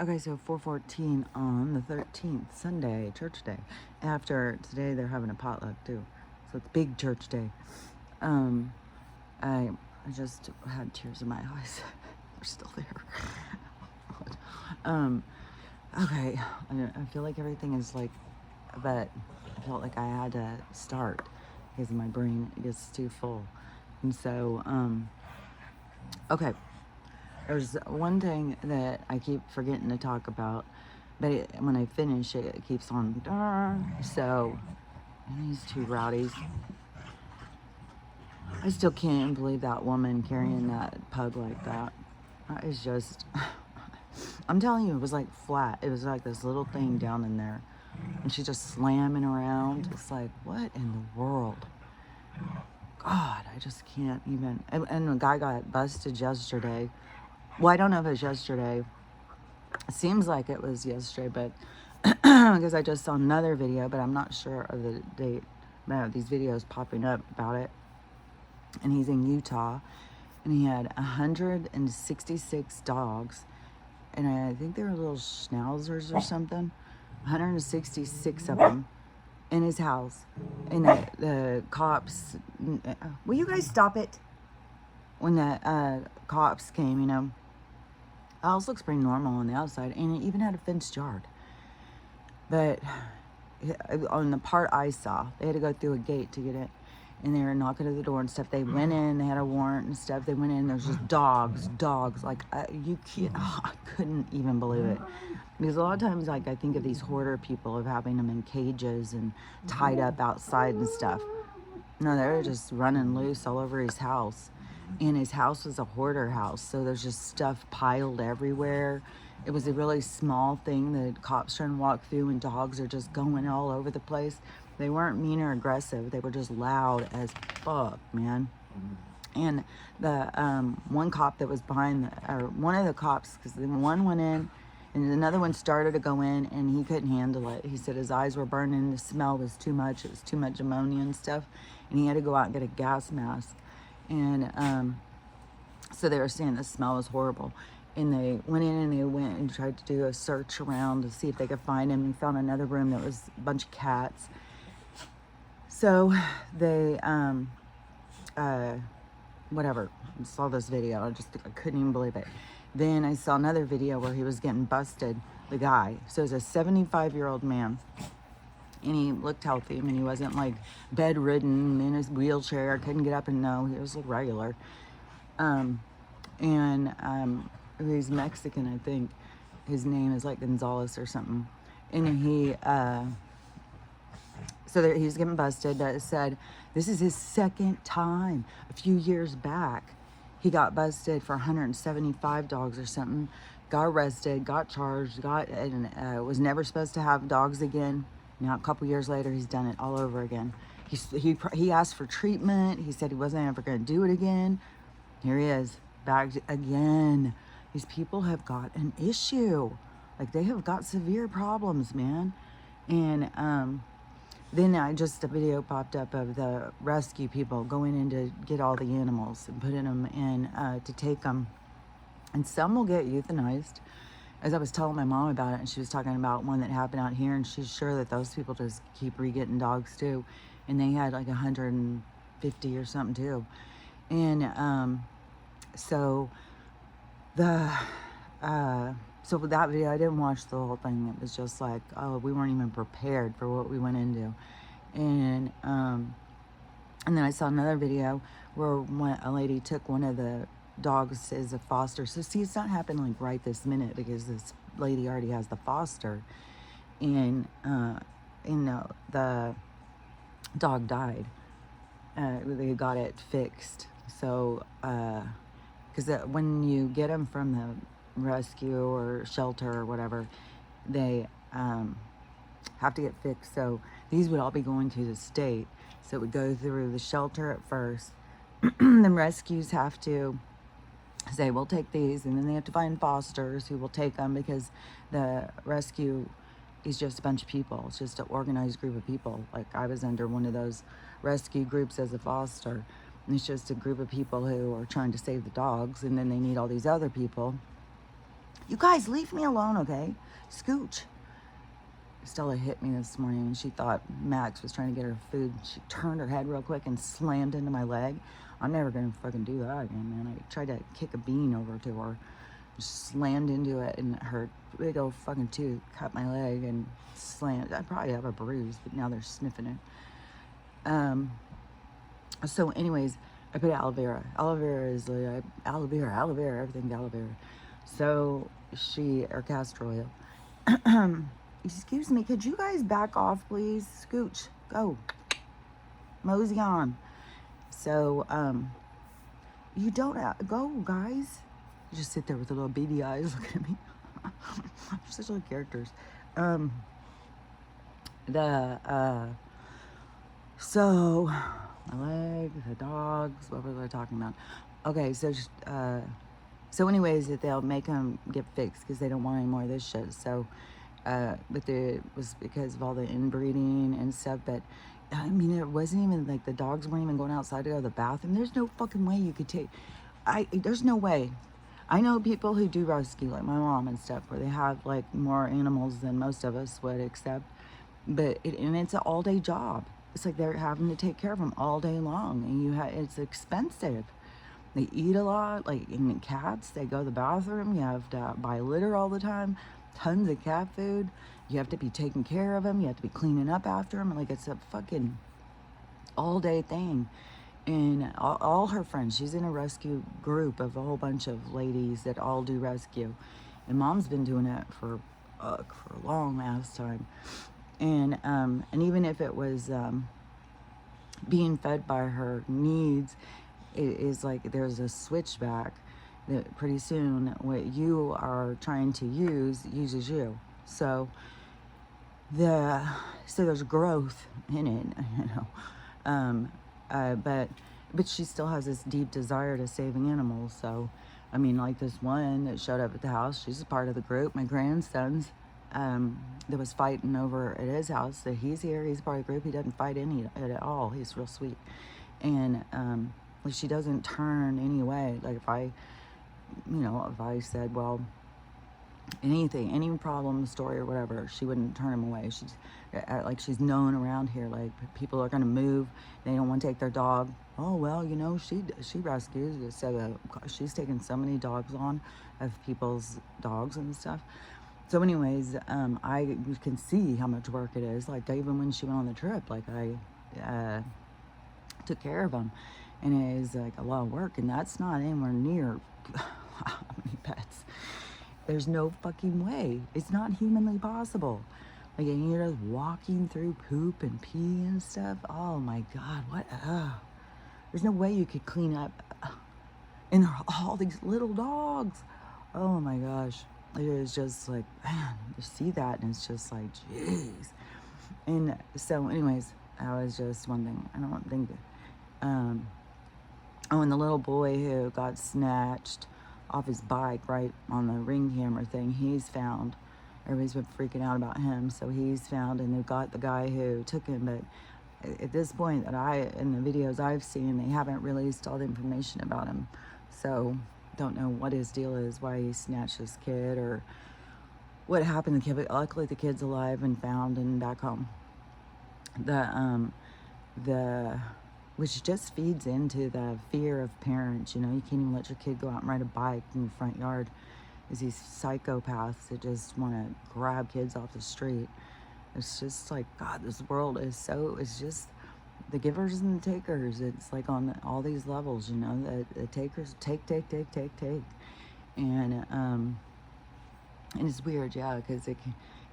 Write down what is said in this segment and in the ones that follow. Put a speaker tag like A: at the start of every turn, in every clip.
A: Okay, so 4:14 on the 13th, Sunday, church day. After today, they're having a potluck too, so it's big church day. Um, I just had tears in my eyes. They're still there. um, okay, I feel like everything is like, but I felt like I had to start because my brain gets too full, and so okay. There's one thing that I keep forgetting to talk about, but when I finish it, it keeps on. So, and these two rowdies. I still can't believe that woman carrying that pug like that. That is just. I'm telling you, it was like flat. It was like this little thing down in there. And she's just slamming around. It's like, what in the world? God, I just can't even. And the guy got busted yesterday. Well, I don't know if it was yesterday. It seems like it was yesterday, but because I just saw another video, but I'm not sure of the date. These videos popping up about it. And he's in Utah, and he had 166 dogs, and I think they were little schnauzers or something. 166 of them in his house, and the cops. Will you guys stop it? When the cops came, the house looks pretty normal on the outside, and it even had a fenced yard. But on the part I saw, they had to go through a gate to get it. And they were knocking at the door and stuff. They went in, they had a warrant and stuff. They went in, there's just dogs. Like, you can't, I couldn't even believe it. Because a lot of times, like, I think of these hoarder people of having them in cages and tied up outside and stuff. No, they were just running loose all over his house. And his house was a hoarder house, so there's just stuff piled everywhere. It was a really small thing that cops trying to walk through, and dogs are just going all over the place. They weren't mean or aggressive. They were just loud as fuck, man. And the one cop that was behind, or one of the cops, because one went in, and another one started to go in, and he couldn't handle it. He said his eyes were burning, the smell was too much. It was too much ammonia and stuff, and he had to go out and get a gas mask. And so they were saying the smell was horrible. And they went in and they went and tried to do a search around to see if they could find him. They found another room that was a bunch of cats. So they, whatever, saw this video. I couldn't even believe it. Then I saw another video where he was getting busted, the guy. So it was a 75-year-old man. And he looked healthy. I mean, he wasn't like bedridden in his wheelchair, couldn't get up and no, he was like regular. He's Mexican, I think. His name is like Gonzalez or something. And he was getting busted, but it said this is his second time. A few years back, he got busted for 175 dogs or something, got arrested, got charged, was never supposed to have dogs again. Now, a couple years later, he's done it all over again. He asked for treatment. He said he wasn't ever going to do it again. Here he is, back again. These people have got an issue. Like, they have got severe problems, man. And then a video popped up of the rescue people going in to get all the animals and putting them in to take them. And some will get euthanized. As I was telling my mom about it, and she was talking about one that happened out here, and she's sure that those people just keep re-getting dogs too. And they had like 150 or something too. And so with that video, I didn't watch the whole thing. It was just like, oh, we weren't even prepared for what we went into. And then I saw another video where a lady took one of the dogs as a foster. So see, it's not happening like right this minute because this lady already has the foster. And, the dog died. They got it fixed. So, because when you get them from the rescue or shelter or whatever, they have to get fixed. So these would all be going to the state. So it would go through the shelter at first. The rescues have to say, we'll take these, and then they have to find fosters who will take them, because the rescue is just a bunch of people. It's just an organized group of people. Like, I was under one of those rescue groups as a foster, and it's just a group of people who are trying to save the dogs, and then they need all these other people You guys, leave me alone, okay? Scooch. Stella hit me this morning and she thought Max was trying to get her food. She turned her head real quick and slammed into my leg. I'm never gonna fucking do that again, man. I tried to kick a bean over to her, slammed into it, and her big old fucking tooth cut my leg and slammed. I probably have a bruise, but now they're sniffing it. So anyways, I put aloe vera. Aloe vera is like aloe vera, everything aloe vera. So or castor oil. Excuse me, could you guys back off, please? Scooch, go. Mosey on. So, you don't go, guys. You just sit there with the little beady eyes looking at me. They're such little characters. So, my leg, the dogs, what was I talking about? Okay, so anyways, they'll make them get fixed because they don't want any more of this shit. So, but it was because of all the inbreeding and stuff. But I mean, it wasn't even like the dogs weren't even going outside to go to the bathroom. There's no fucking way you could there's no way. I know people who do rescue, like my mom and stuff, where they have like more animals than most of us would accept. But it's an all-day job. It's like they're having to take care of them all day long, and it's expensive. They eat a lot, like in cats, they go to the bathroom, you have to buy litter all the time, tons of cat food, you have to be taking care of them, you have to be cleaning up after them, like it's a fucking all day thing. And all her friends, she's in a rescue group of a whole bunch of ladies that all do rescue. And mom's been doing it for a long ass time. And even if it was being fed by her needs, it is like there's a switchback that pretty soon what you are trying to use uses you. So there's growth in it, you know. But she still has this deep desire to saving animals. So I mean, like this one that showed up at the house, she's a part of the group. My grandson's that was fighting over at his house, that he's here, he's part of the group. He doesn't fight at all. He's real sweet. And like she doesn't turn any way. Like if I said, well, anything, any problem, story or whatever, she wouldn't turn him away. She's known around here, like people are going to move, they don't want to take their dog. Oh, well, you know, she rescues. So she's taken so many dogs on of people's dogs and stuff. So anyways, I can see how much work it is. Like even when she went on the trip, like I took care of them, and it is like a lot of work, and that's not anywhere near how many pets. There's no fucking way. It's not humanly possible. Like, and you're just walking through poop and pee and stuff. Oh my God, what? There's no way you could clean up. And there are all these little dogs. Oh my gosh. It is just like, man, you see that and it's just like, jeez. And so anyways, that was just one thing. I don't think and the little boy who got snatched off his bike right on the ring camera thing, he's found. Everybody's been freaking out about him, so he's found, and they've got the guy who took him. But at this point, in the videos I've seen, they haven't released all the information about him. So don't know what his deal is, why he snatched this kid or what happened to the kid. But luckily the kid's alive and found and back home. Which just feeds into the fear of parents. You know, you can't even let your kid go out and ride a bike in your front yard. Is these psychopaths that just want to grab kids off the street. It's just like, God, this world is it's just the givers and the takers. It's like on all these levels, you know, the takers take. And it's weird, yeah, because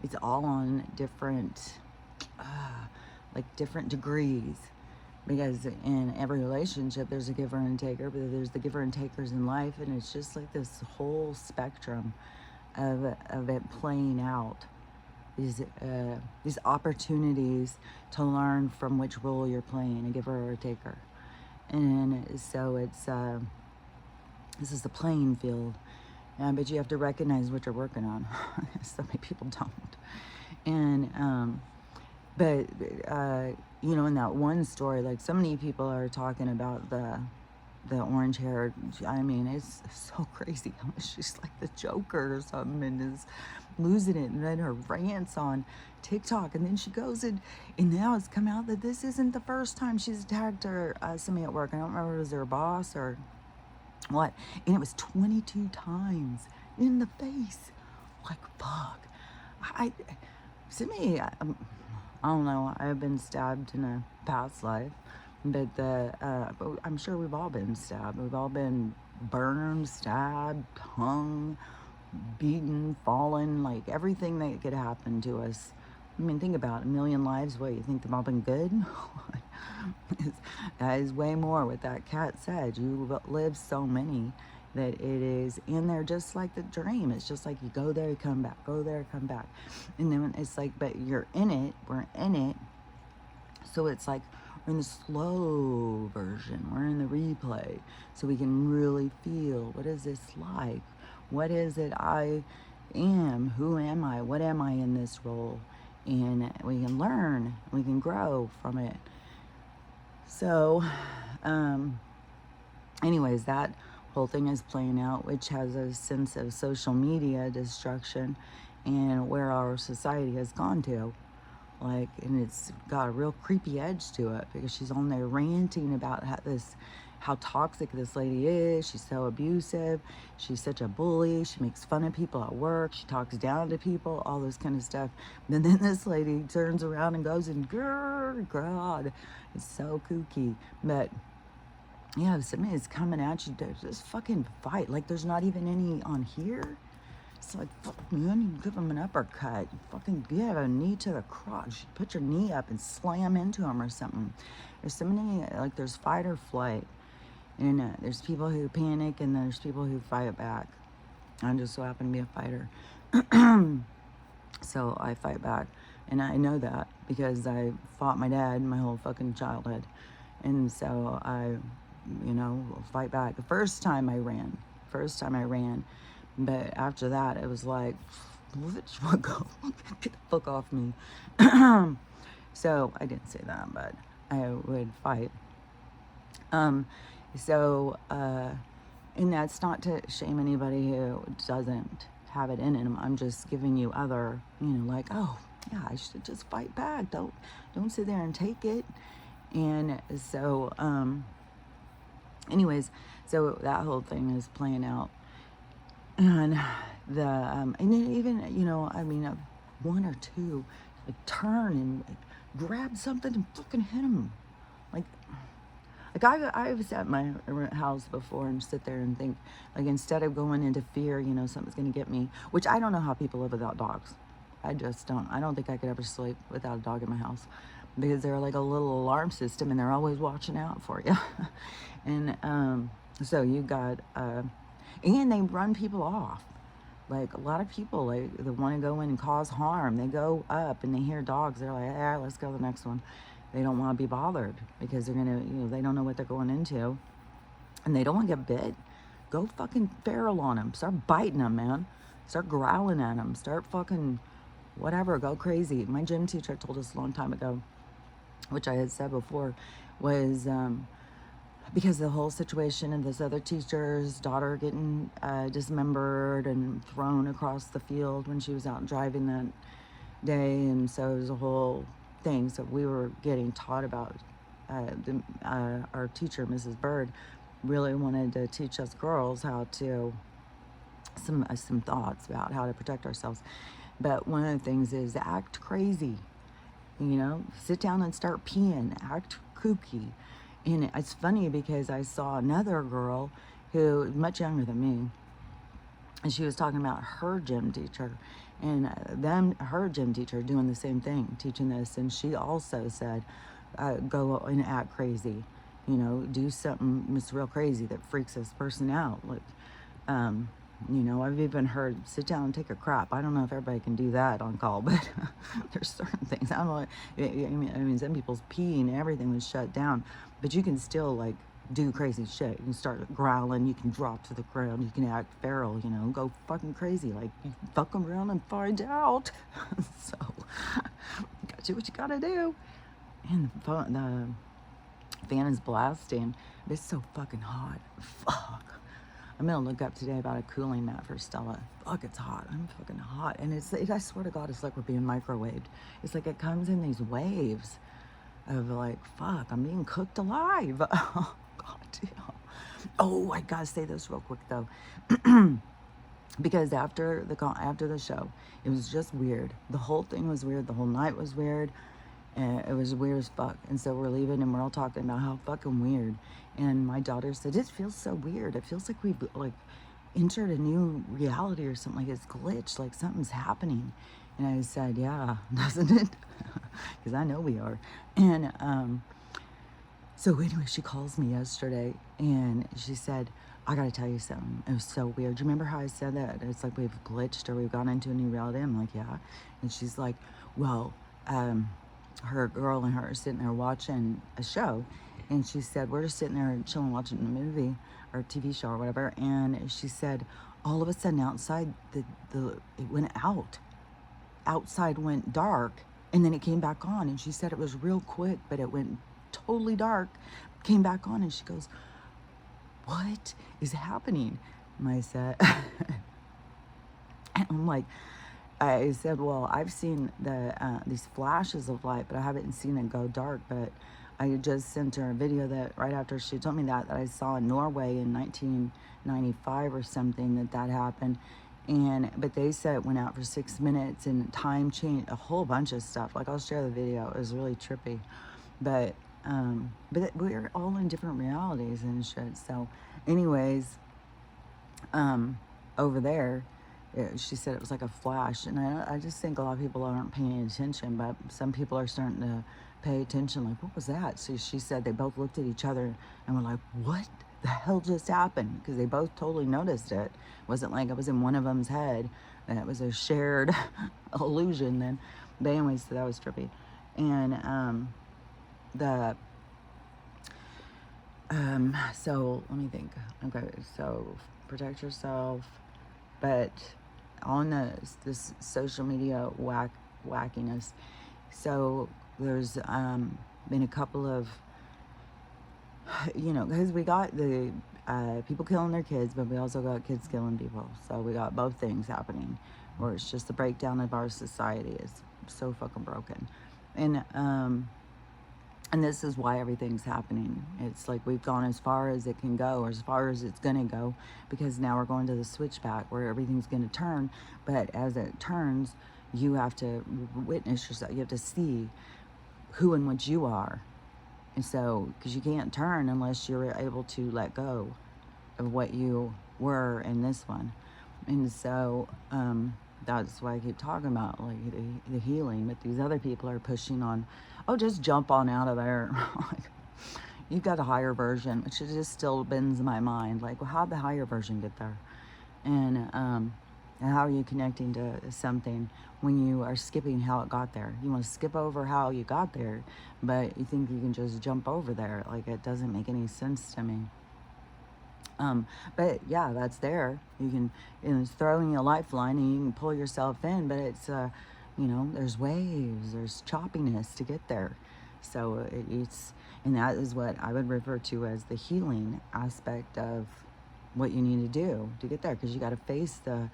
A: it's all on different, different degrees. Because in every relationship, there's a giver and a taker, but there's the giver and takers in life, and it's just like this whole spectrum of it playing out. These opportunities to learn from which role you're playing, a giver or a taker. And so this is the playing field, but you have to recognize what you're working on. So many people don't. And but you know, in that one story, like so many people are talking about the the orange hair. I mean, it's so crazy. She's like the Joker or something and is losing it. And then her rants on TikTok. And then she goes and now it's come out that this isn't the first time she's attacked her, somebody at work. I don't remember if it was her boss or what. And it was 22 times in the face. Like, fuck. To me, I don't know. I've been stabbed in a past life. But I'm sure we've all been stabbed. We've all been burned, stabbed, hung, beaten, fallen, like everything that could happen to us. I mean, think about it. 1,000,000 lives. What, you think they've all been good? That is way more what that cat said. You live so many that it is in there just like the dream. It's just like you go there, you come back, go there, come back. And then it's like, but you're in it, we're in it. So it's like, we're in the slow version. We're in the replay. So we can really feel, what is this like? What is it I am? Who am I? What am I in this role? And we can learn. We can grow from it. So, anyways, that whole thing is playing out, which has a sense of social media destruction and where our society has gone to. Like, and it's got a real creepy edge to it because she's on there ranting about how toxic this lady is. She's so abusive. She's such a bully. She makes fun of people at work. She talks down to people, all this kind of stuff. And then this lady turns around and goes and, God, it's so kooky. But yeah, if somebody's coming at you, just fucking fight. Like, there's not even any on here. It's like, fuck, man, you give him an uppercut. You fucking give a knee to the crotch. You put your knee up and slam into him or something. There's so many, like, there's fight or flight. And there's people who panic and there's people who fight back. I just so happen to be a fighter. So I fight back. And I know that because I fought my dad my whole fucking childhood. And so I, fight back. The first time I ran. But after that, it was like, go get the fuck off me. So I didn't say that, but I would fight. And that's not to shame anybody who doesn't have it in them. I'm just giving you other, like, oh yeah, I should just fight back. Don't sit there and take it. And so, anyways, so that whole thing is playing out. And and then even, one or two, like, turn and grab something and fucking hit him. Like I've sat in my house before and sit there and think, like, instead of going into fear, something's going to get me, which I don't know how people live without dogs. I just don't. I don't think I could ever sleep without a dog in my house because they're like a little alarm system and they're always watching out for you. And so you got, and they run people off. Like, a lot of people, like, they want to go in and cause harm. They go up and they hear dogs. They're like, let's go to the next one. They don't want to be bothered because they're going to, they don't know what they're going into. And they don't want to get bit. Go fucking feral on them. Start biting them, man. Start growling at them. Start fucking whatever. Go crazy. My gym teacher told us a long time ago, which I had said before, was because the whole situation of this other teacher's daughter getting dismembered and thrown across the field when she was out driving that day. And so it was a whole thing. So we were getting taught about, our teacher, Mrs. Bird, really wanted to teach us girls how to, some thoughts about how to protect ourselves. But one of the things is act crazy, sit down and start peeing, act kooky. And it's funny because I saw another girl who was much younger than me, and she was talking about her gym teacher, and her gym teacher doing the same thing, teaching this. And she also said, go and act crazy, do something that's real crazy that freaks this person out. Like, I've even heard, sit down and take a crap. I don't know if everybody can do that on call, but there's certain things. I don't know. I mean, some people's peeing and everything was shut down, but you can still, like, do crazy shit. You can start growling. You can drop to the ground. You can act feral. Go fucking crazy. Like, you fuck around and find out. So, you gotta do what you gotta do. And Fan is blasting. It's so fucking hot. Fuck. I'm gonna look up today about a cooling mat for Stella. Fuck, it's hot. I'm fucking hot. And I swear to God, it's like we're being microwaved. It's like it comes in these waves of like, fuck, I'm being cooked alive. Oh, God damn. Oh, I gotta say this real quick though. Because after the show, it was just weird. The whole thing was weird. The whole night was weird. And it was weird as fuck. And so we're leaving and we're all talking about how fucking weird. And my daughter said, it feels so weird. It feels like we've like entered a new reality or something. Like it's glitched, like something's happening. And I said, yeah, doesn't it? Because I know we are. And so anyway, she calls me yesterday and she said, I gotta tell you something. It was so weird. Do you remember how I said that? It's like we've glitched or we've gone into a new reality. I'm like, yeah. And she's like, well, her girl and her are sitting there watching a show, and she said, we're just sitting there chilling watching a movie or TV show or whatever, and she said all of a sudden outside it went outside went dark, and then it came back on, and she said it was real quick, but it went totally dark, came back on, and she goes, what is happening? And I said and I'm like, I said, well, I've seen these flashes of light, but I haven't seen it go dark. But I just sent her a video that right after she told me that I saw in Norway in 1995 or something that happened. But they said it went out for 6 minutes and time changed, a whole bunch of stuff. Like I'll share the video. It was really trippy. But we're all in different realities and shit. So anyways, over there, she said it was like a flash, and I just think a lot of people aren't paying attention, but some people are starting to pay attention. Like, what was that? So she said they both looked at each other and were like, what the hell just happened? Because they both totally noticed it. It wasn't like it was in one of them's head, and it was a shared illusion then. But anyways, so that was trippy. And so let me think. Okay, so protect yourself, but on this social media wackiness. So there's been a couple of, because we got the people killing their kids, but we also got kids killing people. So we got both things happening, where it's just the breakdown of our society is so fucking broken. And this is why everything's happening. It's like we've gone as far as it can go, or as far as it's going to go, because now we're going to the switchback where everything's going to turn. But as it turns, you have to witness yourself. You have to see who and what you are. And so, because you can't turn unless you're able to let go of what you were in this one. And so, that's why I keep talking about like the healing. But these other people are pushing on, oh, just jump on out of there. Like, you've got a higher version, which just still bends my mind. Like, well, how'd the higher version get there? And how are you connecting to something when you are skipping how it got there? You want to skip over how you got there, but you think you can just jump over there. Like, it doesn't make any sense to me. But yeah, that's there. You can, it's throwing you a lifeline and you can pull yourself in, but it's, there's waves, there's choppiness to get there. So and that is what I would refer to as the healing aspect of what you need to do to get there. Because you got to face the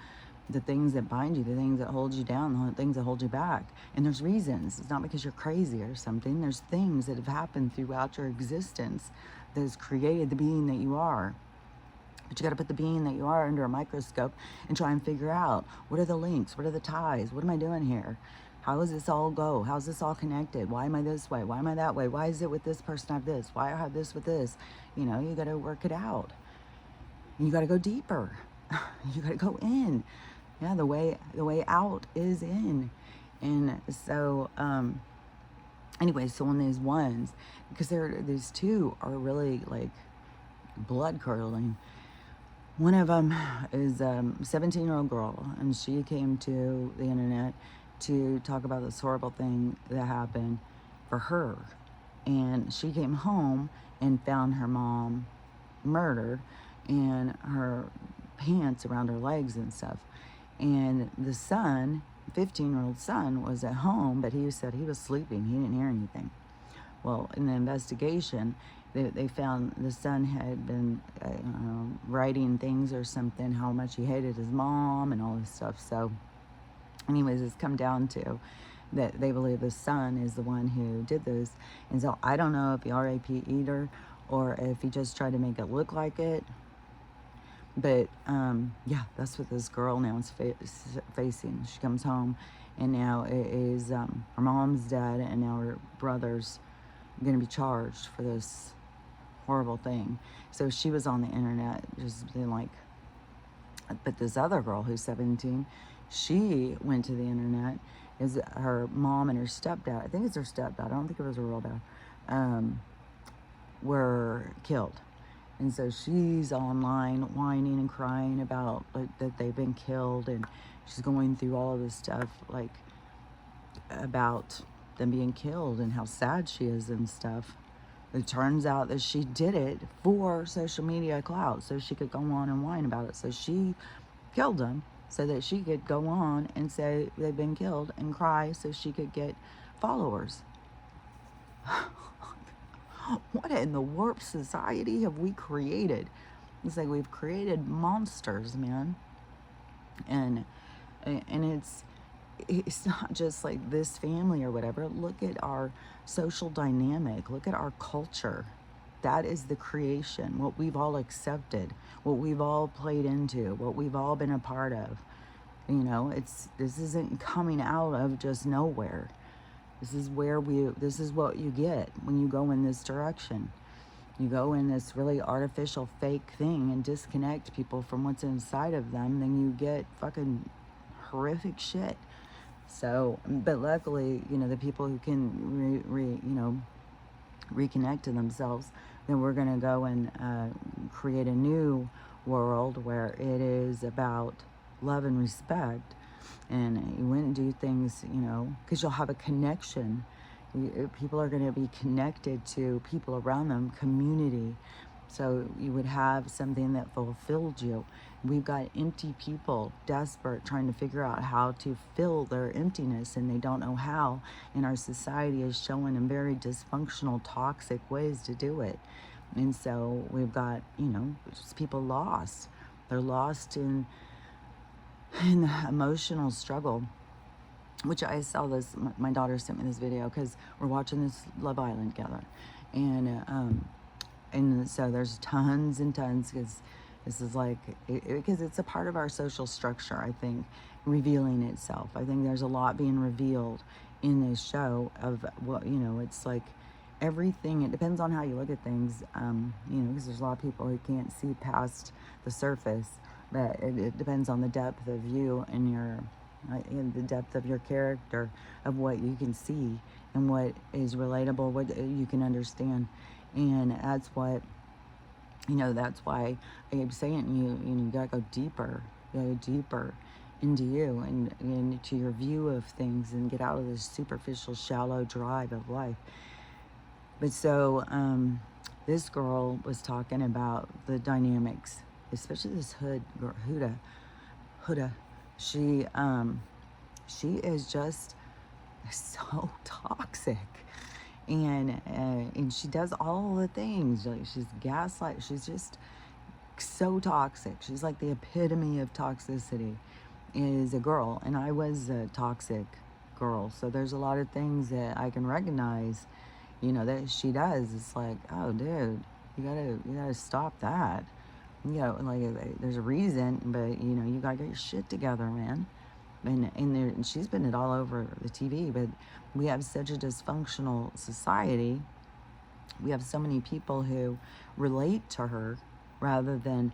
A: things that bind you, the things that hold you down, the things that hold you back. And there's reasons. It's not because you're crazy or something. There's things that have happened throughout your existence that has created the being that you are. But you got to put the being that you are under a microscope and try and figure out, what are the links? What are the ties? What am I doing here? How does this all go? How's this all connected? Why am I this way? Why am I that way? Why is it with this person I have this? Why I have this with this? You got to work it out. And you got to go deeper. You got to go in. Yeah, the way out is in. And so, anyway, so on these ones, because these two are really like blood curdling. One of them is a 17-year-old girl, and she came to the internet to talk about this horrible thing that happened for her. And she came home and found her mom murdered and her pants around her legs and stuff. And the son, 15-year-old son, was at home, but he said he was sleeping. He didn't hear anything. Well, in the investigation, they found the son had been writing things or something, how much he hated his mom and all this stuff. So anyways, it's come down to that they believe the son is the one who did this. And so I don't know if he RAP either or if he just tried to make it look like it. But yeah, that's what this girl now is facing. She comes home and now it is her mom's dead, and now her brother's going to be charged for this horrible thing. So she was on the internet just being like, but this other girl who's 17, she went to the internet. Is her mom and her stepdad, I think it's her stepdad, I don't think it was her real dad, were killed. And so she's online whining and crying about like that they've been killed, and she's going through all of this stuff like about them being killed and how sad she is and stuff. It turns out that she did it for social media clout, so she could go on and whine about it. So she killed them so that she could go on and say they've been killed and cry so she could get followers. What in the warped society have we created? It's like we've created monsters, man. And it's not just like this family or whatever. Look at our social dynamic. Look at our culture. That is the creation, what we've all accepted, what we've all played into, what we've all been a part of. You know, this isn't coming out of just nowhere. This is what you get when you go in this direction. You go in this really artificial fake thing and disconnect people from what's inside of them, then you get fucking horrific shit. So, but luckily, you know, the people who can reconnect to themselves, then we're going to go and create a new world where it is about love and respect. And you wouldn't do things, you know, because you'll have a connection. People are going to be connected to people around them, community. So you would have something that fulfilled you. We've got empty people, desperate, trying to figure out how to fill their emptiness, and they don't know how. And our society is showing them very dysfunctional, toxic ways to do it. And so we've got, you know, just people lost. They're lost in the emotional struggle, which I saw this, my daughter sent me this video because we're watching this Love Island together. And so there's tons and tons, because this is like, because it's a part of our social structure, I think, revealing itself. I think there's a lot being revealed in this show of what, you know, it's like everything, it depends on how you look at things, you know, because there's a lot of people who can't see past the surface, but it depends on the depth of you and your, in the depth of your character, of what you can see and what is relatable, what you can understand. And that's what, you know, that's why I keep saying you gotta go deeper. You gotta go deeper into you and into your view of things, and get out of this superficial, shallow drive of life. But so this girl was talking about the dynamics, especially this girl, Huda. She is just so toxic. And she does all the things. Like, she's gaslight. She's just so toxic. She's like the epitome of toxicity. Is a girl, and I was a toxic girl. So there's a lot of things that I can recognize, you know, that she does. It's like, oh, dude, you gotta stop that. You know, like there's a reason, but you know, you gotta get your shit together, man. And she's been it all over the TV, but we have such a dysfunctional society. We have so many people who relate to her rather than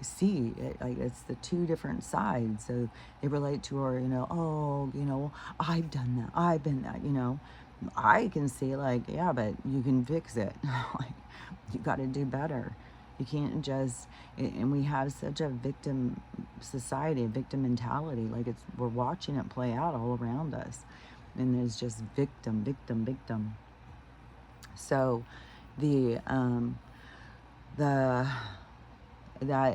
A: see it. Like, it's the two different sides. So they relate to her, you know, oh, you know, I've done that, I've been that, you know. I can see, like, yeah, but you can fix it. Like, you got to do better. You can't just, and we have such a victim society, a victim mentality. Like, we're watching it play out all around us. And there's just victim, victim, victim. So that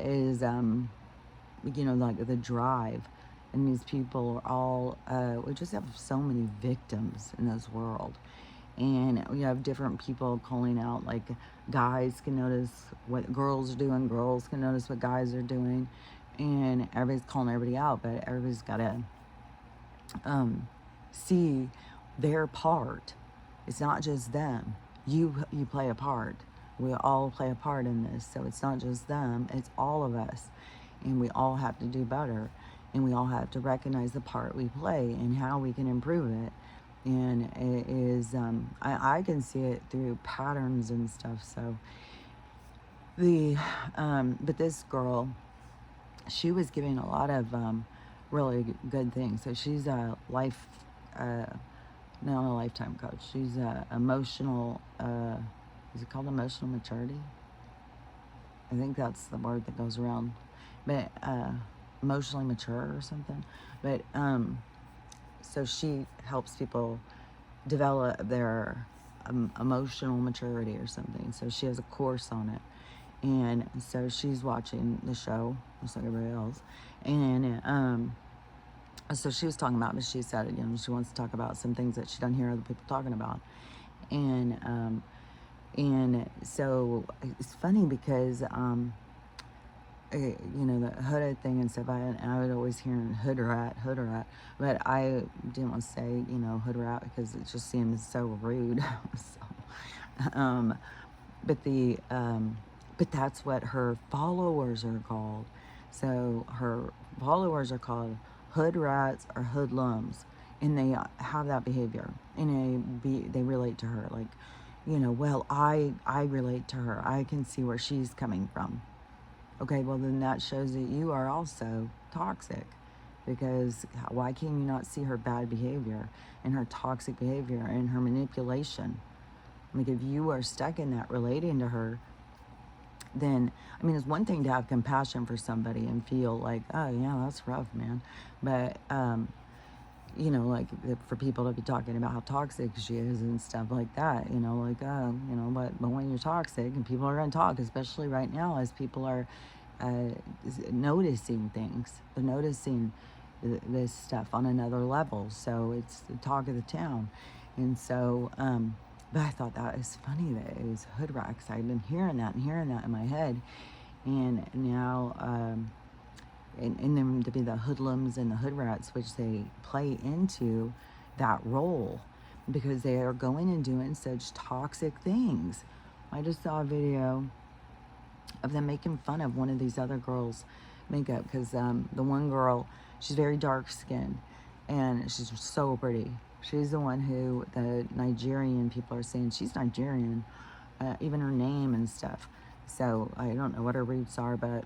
A: is, you know, like the drive. And these people are all, we just have so many victims in this world. And we have different people calling out, like guys can notice what girls are doing, girls can notice what guys are doing, and everybody's calling everybody out, but everybody's got to see their part. It's not just them. You play a part. We all play a part in this. So it's not just them, it's all of us. And we all have to do better. And we all have to recognize the part we play and how we can improve it. And it is, I can see it through patterns and stuff. So but this girl, she was giving a lot of really good things. So she's a life, not a lifetime coach. She's a emotional, is it called emotional maturity? I think that's the word that goes around, but emotionally mature or something. But so she helps people develop their emotional maturity or something. So she has a course on it. And so she's watching the show, just like everybody else. And so she was talking about, but she said, she wants to talk about some things that she doesn't hear other people talking about. And so it's funny because, the hooded thing and stuff, I would always hear hood rat, but I didn't want to say, hood rat because it just seems so rude. So, but that's what her followers are called. So her followers are called hood rats or hoodlums, and they have that behavior, and they relate to her, like, well, I relate to her. I can see where she's coming from. Okay, well then that shows that you are also toxic, because why can you not see her bad behavior and her toxic behavior and her manipulation? Like, if you are stuck in that relating to her, then, it's one thing to have compassion for somebody and feel like, oh yeah, that's rough, man. But, like for people to be talking about how toxic she is and stuff like that, but when you're toxic, and people are going to talk, especially right now as people are noticing things. They're noticing this stuff on another level. So it's the talk of the town. And so, but I thought that was funny that it was hood rats. I've been hearing that in my head. And now, and them to be the hoodlums and the hood rats, which they play into that role because they are going and doing such toxic things. I just saw a video of them making fun of one of these other girls' makeup because the one girl, she's very dark skinned and she's so pretty. She's the one who the Nigerian people are saying she's Nigerian, even her name and stuff. So I don't know what her roots are, but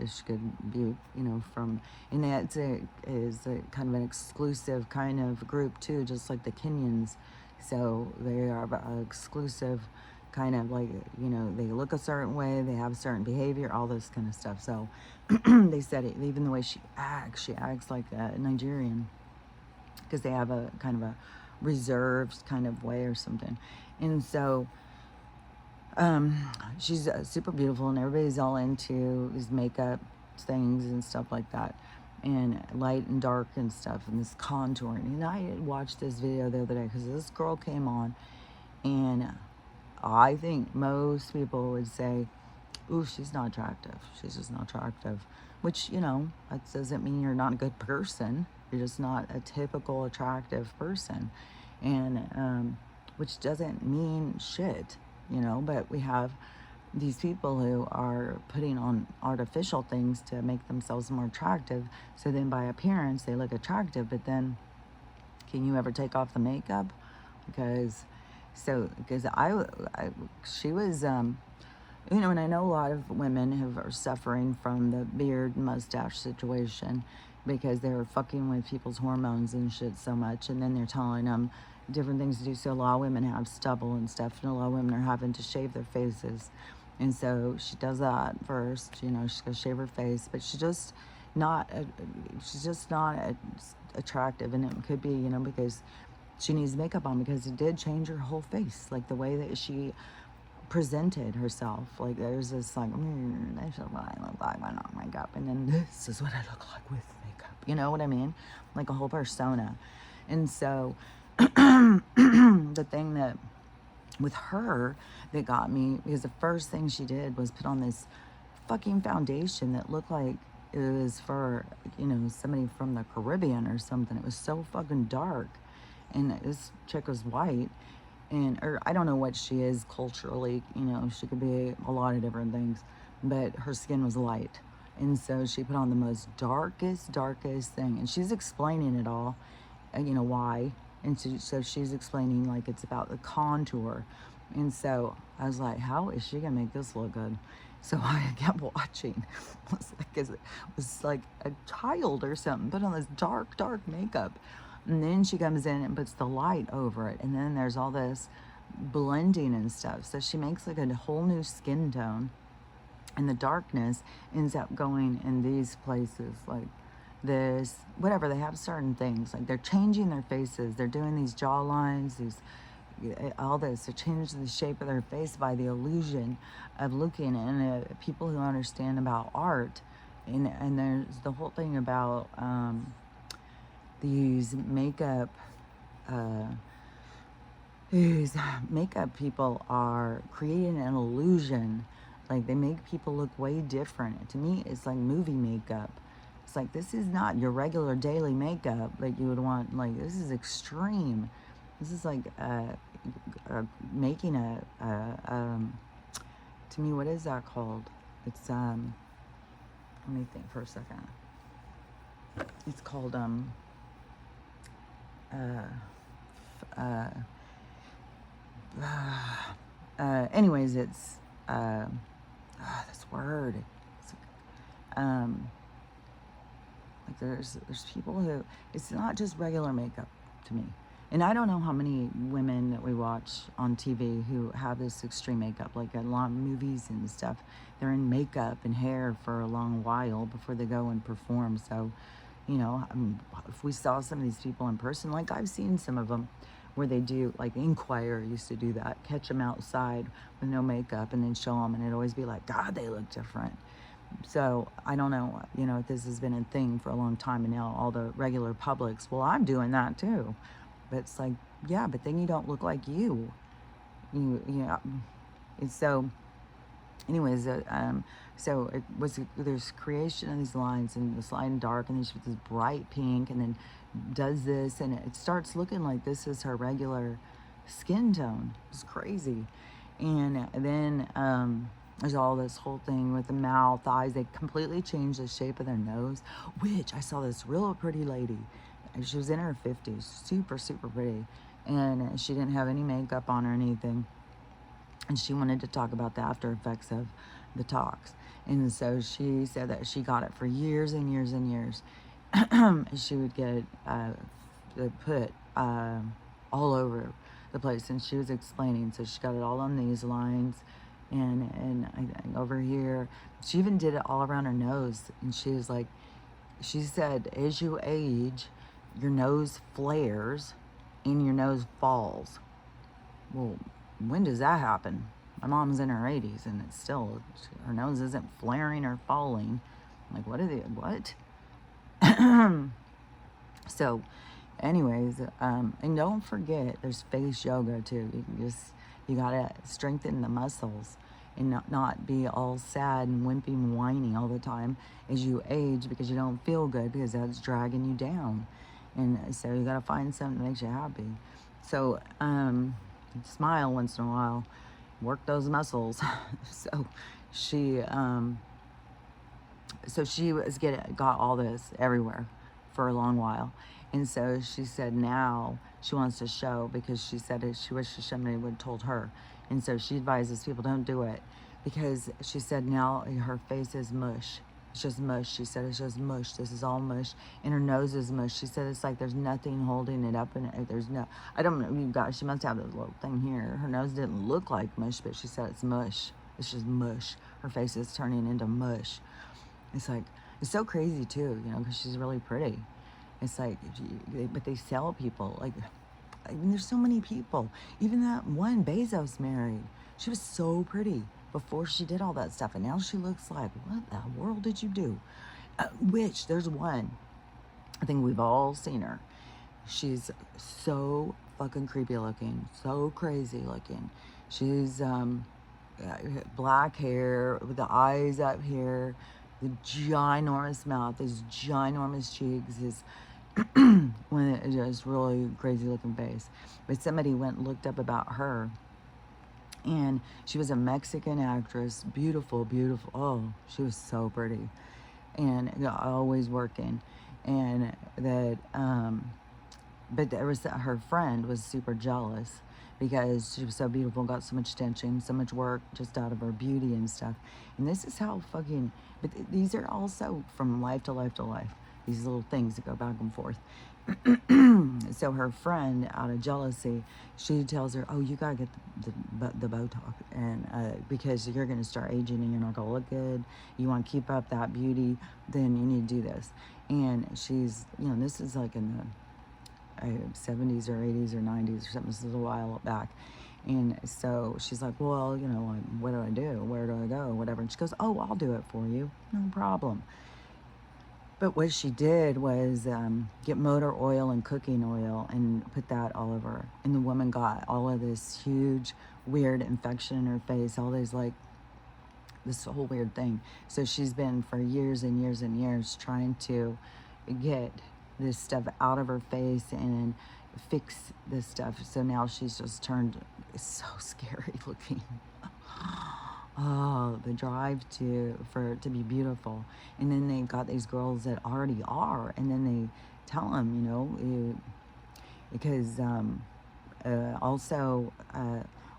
A: she could be, from, and that is a kind of an exclusive kind of group too, just like the Kenyans. So they are exclusive, kind of like, they look a certain way, they have a certain behavior, all this kind of stuff. So they said it, even the way she acts like a Nigerian, because they have a kind of a reserved kind of way or something. And so she's super beautiful, and everybody's all into these makeup things and stuff like that, and light and dark and stuff, and this contouring. And I had watched this video the other day because this girl came on, and I think most people would say, ooh, she's not attractive. She's just not attractive. Which, that doesn't mean you're not a good person. You're just not a typical attractive person. And, which doesn't mean shit, but we have these people who are putting on artificial things to make themselves more attractive. So then by appearance, they look attractive, but then can you ever take off the makeup? Because she was, and I know a lot of women are suffering from the beard mustache situation because they're fucking with people's hormones and shit so much, and then they're telling them different things to do. So a lot of women have stubble and stuff, and a lot of women are having to shave their faces. And so she does that first, she's gonna shave her face, but she's just not attractive. And it could be, because she needs makeup on, because it did change her whole face, like the way that she presented herself. Like there's this like, this is what I look like without makeup, and then this is what I look like with makeup. You know what I mean? Like a whole persona. And so The thing that with her that got me, because the first thing she did was put on this fucking foundation that looked like it was for, you know, somebody from the Caribbean or something. It was so fucking dark. And this chick was white. And, or I don't know what she is culturally, you know, she could be a lot of different things, but her skin was light. And so she put on the most darkest thing. And she's explaining it all, you know, why. And so she's explaining like it's about the contour. And so I was like, how is she gonna make this look good? So I kept watching. It was like a child or something, put on this dark makeup. And then she comes in and puts the light over it. And then there's all this blending and stuff. So she makes like a whole new skin tone. And the darkness ends up going in these places, like this, whatever. They have certain things, like they're changing their faces. They're doing these jaw lines, these, all this. They're changing the shape of their face by the illusion of looking. And people who understand about art, and there's the whole thing about these makeup people are creating an illusion. Like they make people look way different. To me, it's like movie makeup. It's like, this is not your regular daily makeup that you would want. Like, this is extreme. This is like making to me, what is that called? It's let me think for a second. It's called anyways, it's this word. It's like there's people who, it's not just regular makeup to me. And I don't know how many women that we watch on TV who have this extreme makeup, like a lot of movies and stuff. They're in makeup and hair for a long while before they go and perform. So, you know, if we saw some of these people in person, like I've seen some of them where they do, like Inquirer used to do that, catch them outside with no makeup and then show them, and it'd always be like, God, they look different. So I don't know, you know, this has been a thing for a long time, and now all the regular publics, well, I'm doing that too. But it's like, yeah, but then you don't look like you. And so anyways, so it was, there's creation of these lines, and this line dark, and then she puts this bright pink, and then does this, and it starts looking like this is her regular skin tone. It's crazy. And then there's all this whole thing with the mouth, eyes. They completely changed the shape of their nose, which I saw this real pretty lady. She was in her 50s, super pretty, and she didn't have any makeup on or anything. And she wanted to talk about the after effects of the tox. And so she said that she got it for years and years and years. She would get put all over the place. And she was explaining. So she got it all on these lines and over here. She even did it all around her nose. And she was like, she said, as you age, your nose flares and your nose falls. Well, when does that happen? My mom's in her 80s and it's still, her nose isn't flaring or falling. I'm like, what? So anyways, and don't forget, there's face yoga too. You gotta strengthen the muscles and not be all sad and wimpy and whiny all the time as you age, because you don't feel good, because that's dragging you down. And so you gotta find something that makes you happy. So smile once in a while, work those muscles. So she got all this everywhere for a long while. And so she said now she wants to show, because she said she wishes somebody would have told her. And so she advises people, don't do it, because she said now her face is mush. It's just mush. She said it's just mush. This is all mush. And her nose is mush. She said it's like there's nothing holding it up. And there's no, I don't know, you guys, she must have this little thing here. Her nose didn't look like mush, but she said it's mush. It's just mush. Her face is turning into mush. It's like, it's so crazy too, you know, because she's really pretty. It's like, but they sell people. Like, I mean, there's so many people. Even that one Bezos married. She was so pretty before she did all that stuff, and now she looks like, what the world did you do? Which, there's one, I think we've all seen her. She's so fucking creepy looking, so crazy looking. She's black hair with the eyes up here, the ginormous mouth, his ginormous cheeks, his when it just really crazy looking face. But somebody went and looked up about her, and she was a Mexican actress, beautiful, beautiful. Oh, she was so pretty, and always working, and that. But there was her friend was super jealous because she was so beautiful, got so much attention, so much work just out of her beauty and stuff. And this is how fucking. But these are also from life to life to life. These little things that go back and forth. So her friend, out of jealousy, she tells her, "Oh, you gotta get the Botox, and because you're gonna start aging and you're not gonna look good. You want to keep up that beauty, then you need to do this." And she's, this is like in the 70s or 80s or 90s or something. This is a while back. And so she's like, well, like, what do I do? Where do I go? Whatever. And she goes, oh, I'll do it for you. No problem. But what she did was get motor oil and cooking oil and put that all over. And the woman got all of this huge, weird infection in her face, all these this whole weird thing. So she's been for years and years and years trying to get this stuff out of her face and fix this stuff. So now she's just turned, it's so scary looking. Oh, the drive to be beautiful. And then they got these girls that already are, and then they tell them, because also,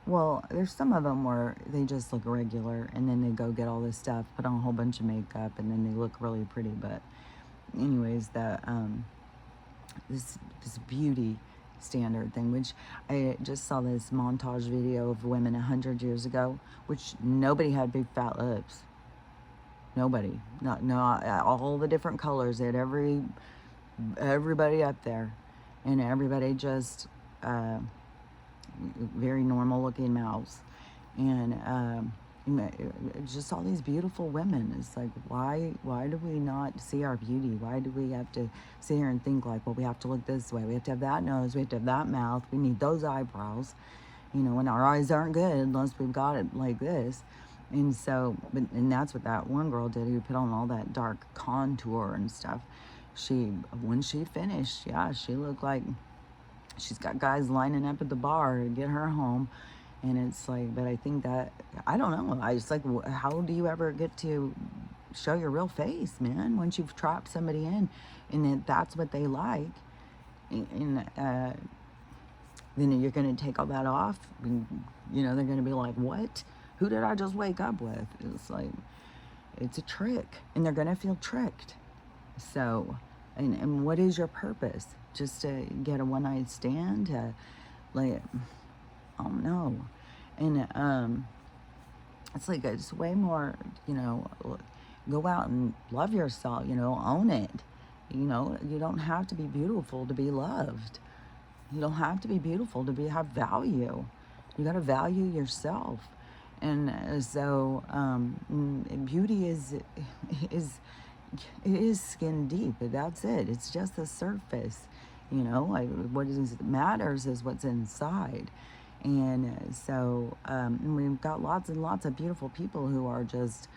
A: well, there's some of them where they just look regular, and then they go get all this stuff, put on a whole bunch of makeup, and then they look really pretty. But anyways, this beauty standard thing, which I just saw this montage video of women 100 years ago, which nobody had big fat lips. Nobody, not all the different colors. They had everybody up there, and everybody just very normal looking mouths, and just all these beautiful women. It's like, why do we not see our beauty? Why do we have to sit here and think like, well, we have to look this way, we have to have that nose, we have to have that mouth, we need those eyebrows, and our eyes aren't good unless we've got it like this. And so, and that's what that one girl did, who put on all that dark contour and stuff. When she finished, yeah, she looked like she's got guys lining up at the bar to get her home. And it's like, but I think that, I don't know, I just like, how do you ever get to show your real face, man, once you've trapped somebody in and that's what they like, and then you're going to take all that off, and, they're going to be like, what? Who did I just wake up with? It's like, it's a trick, and they're going to feel tricked. So, and what is your purpose? Just to get a one-night stand? To, like, I don't know. And it's like, it's way more, go out and love yourself, own it. You don't have to be beautiful to be loved. You don't have to be beautiful to have value. You got to value yourself. And so beauty is skin deep. That's it. It's just the surface. What matters is what's inside. And so we've got lots and lots of beautiful people who are just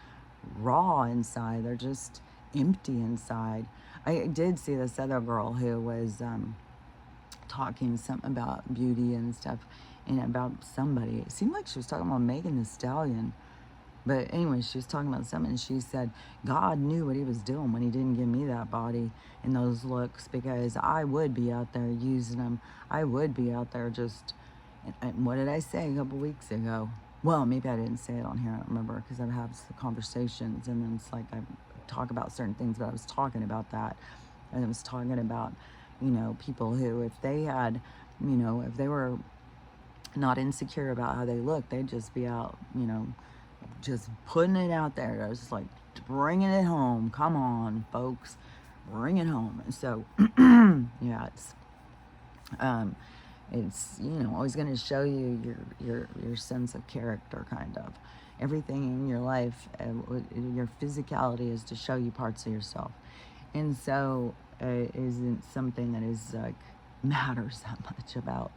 A: raw inside. They're just empty inside. I did see this other girl who was talking something about beauty and stuff, and about somebody. It seemed like she was talking about Megan Thee Stallion. But anyway, she was talking about something, and she said, God knew what he was doing when he didn't give me that body and those looks, because I would be out there using them. I would be out there just... And what did I say a couple weeks ago? Well, maybe I didn't say it on here. I don't remember, because I've had conversations, and then it's like I talk about certain things, but I was talking about that. And I was talking about, people who, if they had, if they were not insecure about how they look, they'd just be out, just putting it out there. I was just like, bringing it home. Come on, folks, bring it home. And so, yeah, it's always going to show you your sense of character, kind of. Everything in your life, your physicality is to show you parts of yourself. And so it isn't something that is like matters that much about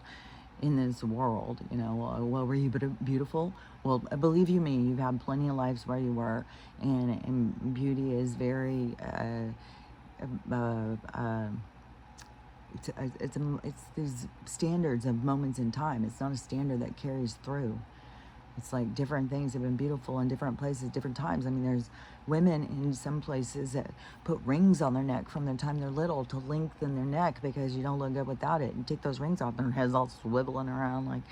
A: in this world. You know, well, were you beautiful? Well, believe you me, you've had plenty of lives where you were, and beauty is very it's these standards of moments in time. It's not a standard that carries through. It's like different things have been beautiful in different places, different times. I mean, there's women in some places that put rings on their neck from the time they're little to lengthen their neck because you don't look good without it. And take those rings off, and their heads all swiveling around like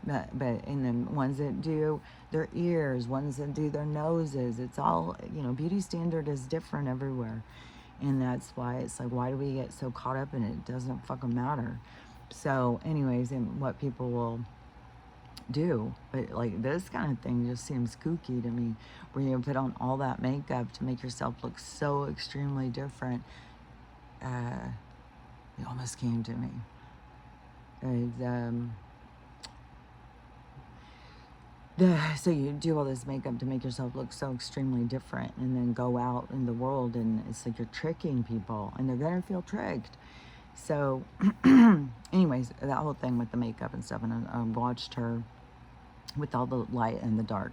A: that. But and then ones that do their ears, ones that do their noses. It's all, you know, beauty standard is different everywhere. And that's why it's like, why do we get so caught up in it? It doesn't fucking matter. So anyways, and what people will do, but like this kind of thing just seems kooky to me, where you put on all that makeup to make yourself look so extremely different. It almost came to me. So you do all this makeup to make yourself look so extremely different, and then go out in the world, and it's like you're tricking people, and they're gonna feel tricked. So anyways, that whole thing with the makeup and stuff, and I watched her with all the light and the dark.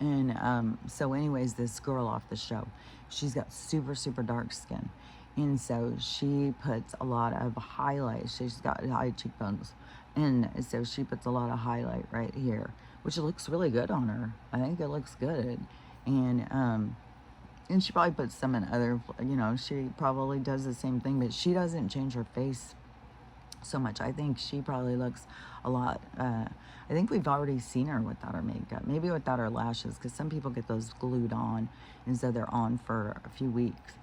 A: And so anyways, this girl off the show, she's got super, super dark skin. And so she puts a lot of highlight. She's got high cheekbones. And so she puts a lot of highlight right here, which looks really good on her. I think it looks good. And she probably puts some in other, you know, she probably does the same thing, but she doesn't change her face so much. I think she probably looks a lot, I think we've already seen her without her makeup, maybe without her lashes, because some people get those glued on, and so they're on for a few weeks.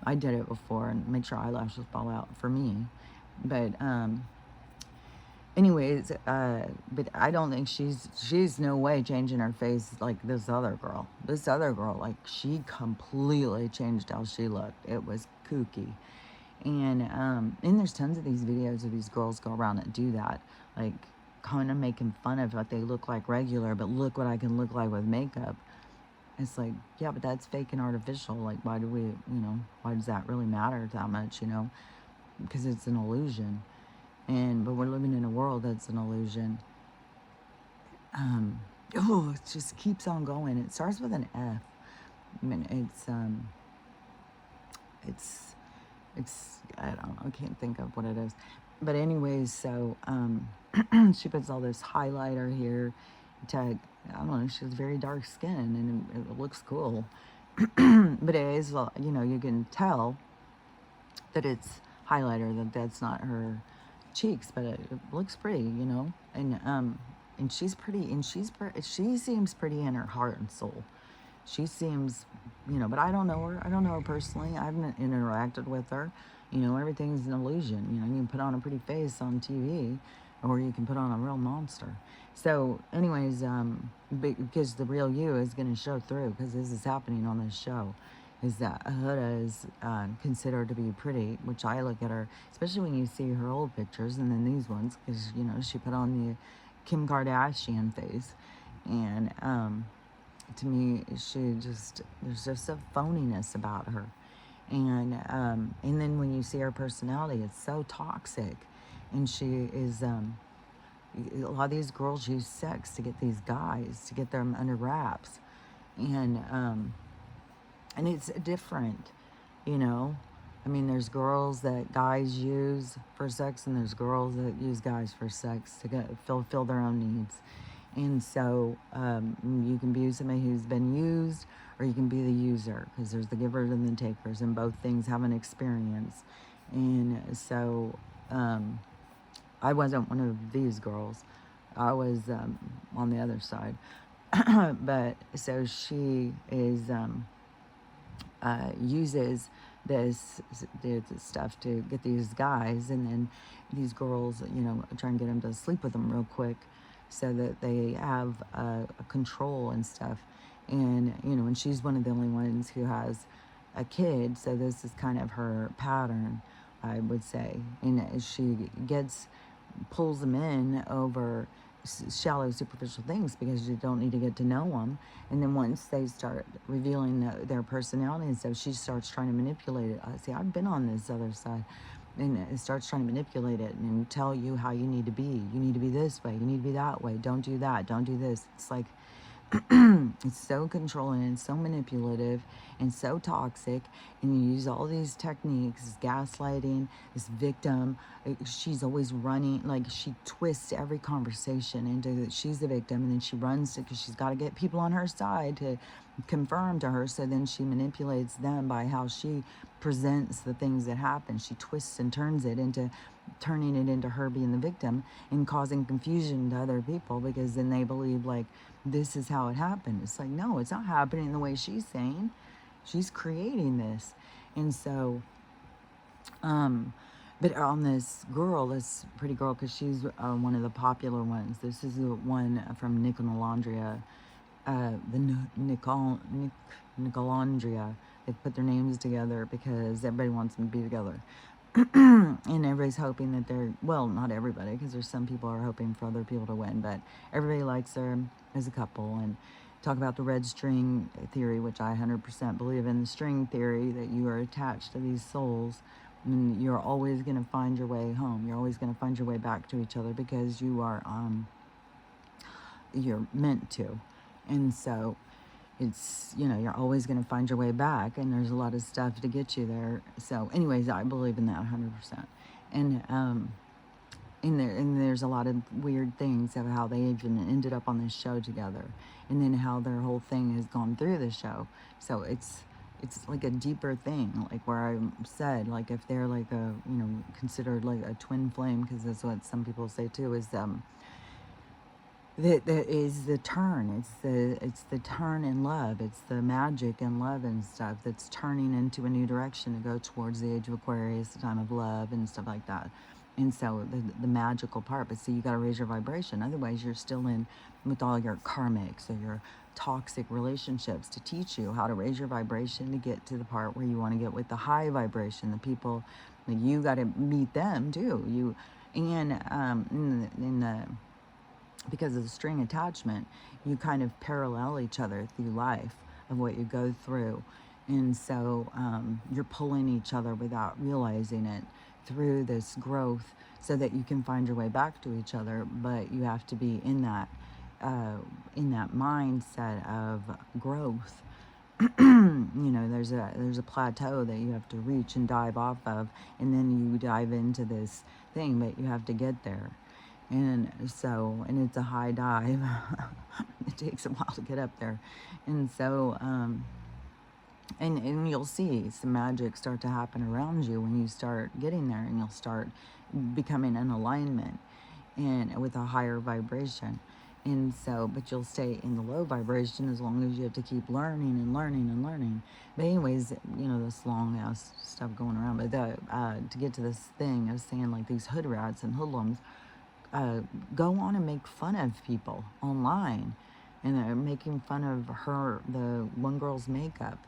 A: I did it before and make sure eyelashes fall out for me. But anyways, but I don't think she's no way changing her face like this other girl. This other girl, like, she completely changed how she looked. It was kooky. And there's tons of these videos of these girls go around and do that, like kind of making fun of what they look like regular, but look what I can look like with makeup. It's like, yeah, but that's fake and artificial. Like, why do we, you know, why does that really matter that much, you know? Because it's an illusion. But we're living in a world that's an illusion. It just keeps on going. It starts with an F. I mean, it's I don't know, I can't think of what it is. But anyways, so she puts all this highlighter here to, I don't know, she has very dark skin, and it looks cool. But it is, you know, you can tell that it's highlighter, that's not her cheeks, but it looks pretty, you know. And she's pretty, and she seems pretty in her heart and soul. She seems, you know, but I don't know her. I don't know her personally. I haven't interacted with her. You know, everything's an illusion. You know, you can put on a pretty face on TV, or you can put on a real monster. So anyways, because the real you is going to show through, because this is happening on this show, is that Huda is considered to be pretty, which I look at her, especially when you see her old pictures and then these ones, because, you know, she put on the Kim Kardashian face. And to me, there's just a phoniness about her. And then when you see her personality, it's so toxic. And she is, a lot of these girls use sex to get these guys, to get them under wraps. And it's different, you know. I mean, there's girls that guys use for sex, and there's girls that use guys for sex to fulfill their own needs. And so you can be somebody who's been used, or you can be the user, because there's the givers and the takers, and both things have an experience. And so I wasn't one of these girls. I was on the other side. But so she is uses this stuff to get these guys, and then these girls, you know, try and get them to sleep with them real quick, so that they have a control and stuff. And, you know, and she's one of the only ones who has a kid, so this is kind of her pattern, I would say. And she pulls them in over shallow, superficial things, because you don't need to get to know them. And then once they start revealing their personality and stuff, she starts trying to manipulate it. See, I've been on this other side. and it starts trying to manipulate it and tell you how you need to be. You need to be this way. You need to be that way. Don't do that. Don't do this. It's like it's so controlling and so manipulative and so toxic, and you use all these techniques, this gaslighting, this victim. She's always running, like she twists every conversation into that she's the victim, and then she runs because she's got to get people on her side to confirm to her, so then she manipulates them by how she presents the things that happen. She twists and turns it into turning it into her being the victim and causing confusion to other people, because then they believe like this is how it happened. It's like, no, it's not happening the way she's saying. She's creating this. And so but on this girl, this pretty girl, because she's one of the popular ones. This is the one from Nicolandria, Nicolandria. They put their names together because everybody wants them to be together. And everybody's hoping that they're, well, not everybody, because there's some people are hoping for other people to win, but everybody likes her as a couple. And talk about the red string theory, which I 100% believe in, the string theory, that you are attached to these souls, and you're always going to find your way home. You're always going to find your way back to each other, because you are you're meant to. And so it's, you know, you're always going to find your way back, and there's a lot of stuff to get you there. So anyways, I believe in that 100%. And there's a lot of weird things of how they even ended up on this show together, and then how their whole thing has gone through the show. So it's like a deeper thing, like where I said, like if they're like a, you know, considered like a twin flame, because that's what some people say too, is that is the turn. It's the turn in love. It's the magic in love and stuff that's turning into a new direction to go towards the age of Aquarius, the time of love and stuff like that. And so the magical part. But see, you got to raise your vibration. Otherwise, you're still in with all your karmics or your toxic relationships to teach you how to raise your vibration to get to the part where you want to get with the high vibration. The people, like, you got to meet them too. Because of the string attachment, you kind of parallel each other through life of what you go through. And so you're pulling each other without realizing it through this growth, so that you can find your way back to each other. But you have to be in that mindset of growth. You know, there's a plateau that you have to reach and dive off of, and then you dive into this thing, but you have to get there. And so, and it's a high dive. It takes a while to get up there. And so, and you'll see some magic start to happen around you when you start getting there, and you'll start becoming in alignment and with a higher vibration. And so, but you'll stay in the low vibration as long as you have to keep learning and learning and learning. But anyways, you know, this long ass stuff going around. But to get to this thing, I was saying, like, these hood rats and hoodlums go on and make fun of people online, and they're making fun of the one girl's makeup,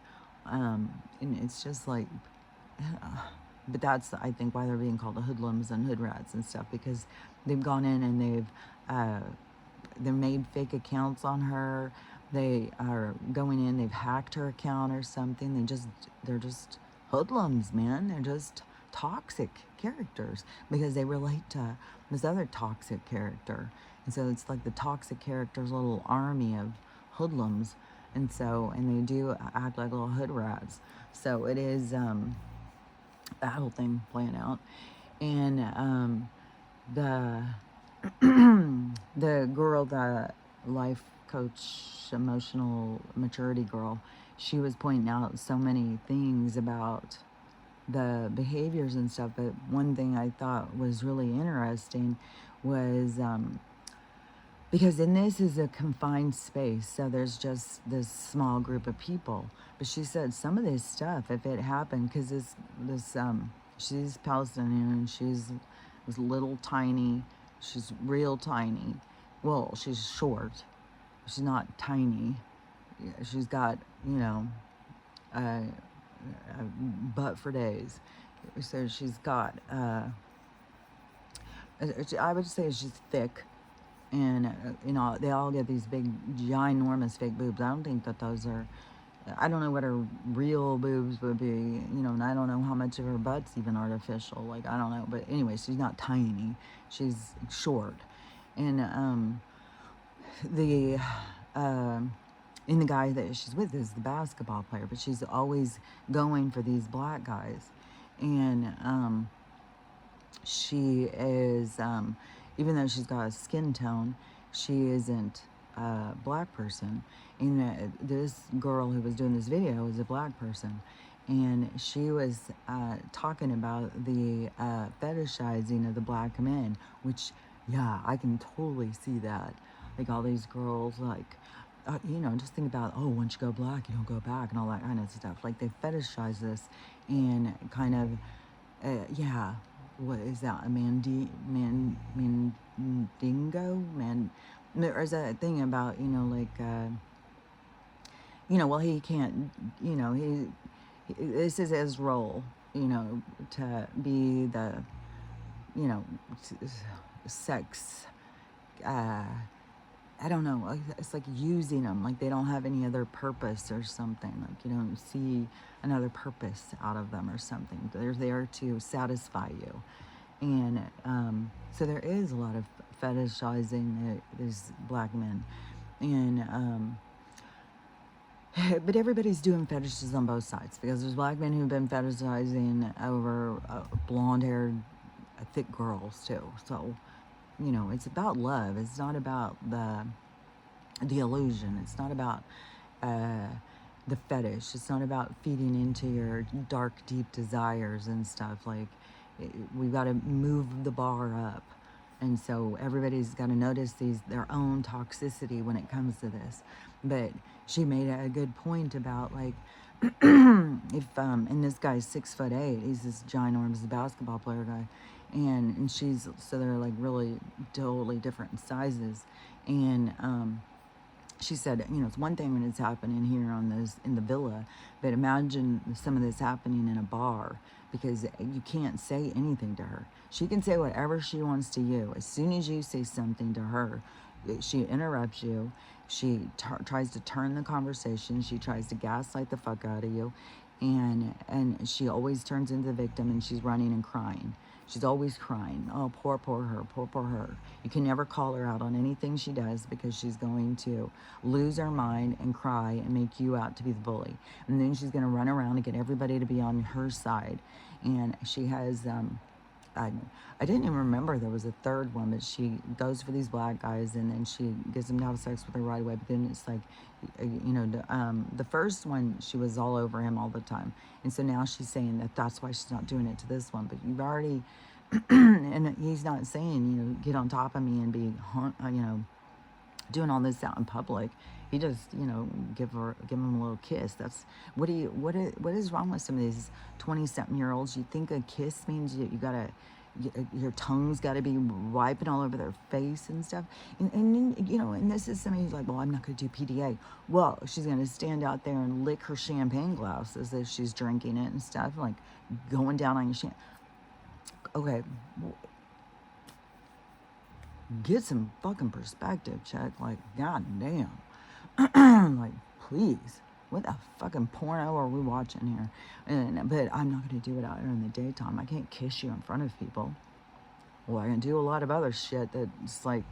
A: and it's just like, but that's, I think, why they're being called the hoodlums and hood rats and stuff, because they've gone in and they've made fake accounts on her. They are going in, they've hacked her account or something. They're just hoodlums, man. They're just toxic characters, because they relate to this other toxic character. And so it's like the toxic character's little army of hoodlums. And so, and they do act like little hood rats. So it is that whole thing playing out. And the the girl, the life coach, emotional maturity girl, she was pointing out so many things about the behaviors and stuff. But one thing I thought was really interesting was because in this is a confined space, so there's just this small group of people. But she said some of this stuff, if it happened, because she's Palestinian, and she's little tiny, she's real tiny. Well, she's short, she's not tiny. She's got, you know, a butt for days. So she's got, I would say she's thick. And, you know, they all get these big, ginormous fake boobs. I don't think that those are I don't know what her real boobs would be, and I don't know how much of her butt's even artificial. Like, I don't know. But anyway, she's not tiny. She's short. And the and the guy that she's with is the basketball player, but she's always going for these black guys. And she is, even though she's got a skin tone, she isn't a black person. And this girl who was doing this video is a black person. And she was talking about the fetishizing of the black men, which, yeah, I can totally see that. Like all these girls, like, just think about, oh, once you go black, you don't go back, and all that kind of stuff. Like they fetishize this and kind of, yeah, what is that? A mandingo? There's a thing about, like, well, he can't, this is his role, to be the, sex, I don't know, it's like using them, like they don't have any other purpose or something, like you don't see another purpose out of them or something. They're there to satisfy you. And so there is a lot of fetishizing these black men. And but everybody's doing fetishes on both sides, because there's black men who've been fetishizing over blonde-haired, thick girls too. So, it's about love. It's not about the illusion. It's not about the fetish. It's not about feeding into your dark, deep desires and stuff. Like, we've got to move the bar up. And so everybody's got to notice their own toxicity when it comes to this. But she made a good point about, like, if and this guy's 6'8", he's this ginormous basketball player guy, and she's, so they're like really totally different sizes. And she said, it's one thing when it's happening here in the villa, but imagine some of this happening in a bar, because you can't say anything to her. She can say whatever she wants to you. As soon as you say something to her, she interrupts you. She tries to turn the conversation. She tries to gaslight the fuck out of you. And she always turns into the victim, and she's running and crying. She's always crying. Oh, poor her, poor her. You can never call her out on anything she does, because she's going to lose her mind and cry and make you out to be the bully. And then she's going to run around and get everybody to be on her side. And she has, I didn't even remember there was a third one, but she goes for these black guys, and then she gets them to have sex with her right away. But then it's like, the first one, she was all over him all the time. And so now she's saying that that's why she's not doing it to this one. But you've already, and he's not saying, get on top of me and be, doing all this out in public. He just, give him a little kiss. That's, what is wrong with some of these 20-something-year-olds? You think a kiss means you gotta, your tongue's got to be wiping all over their face and stuff. And this is somebody who's like, well, I'm not going to do PDA. Well, she's going to stand out there and lick her champagne glass as if she's drinking it and stuff, like going down on your champagne. Okay. Get some fucking perspective, Chuck. Like, goddamn. Like, please. What the fucking porno are we watching here? But I'm not going to do it out here in the daytime. I can't kiss you in front of people. Well, I can do a lot of other shit that's like,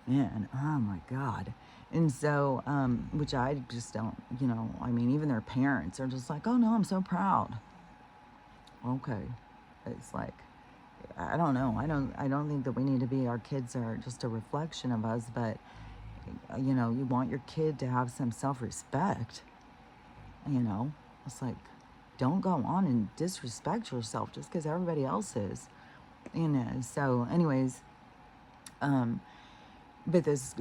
A: man, oh my God. And so, which I just don't, even their parents are just like, oh no, I'm so proud. Okay. It's like, I don't know. I don't think that we need to be, our kids are just a reflection of us, but you want your kid to have some self-respect. It's like, don't go on and disrespect yourself just because everybody else is. So anyways, but this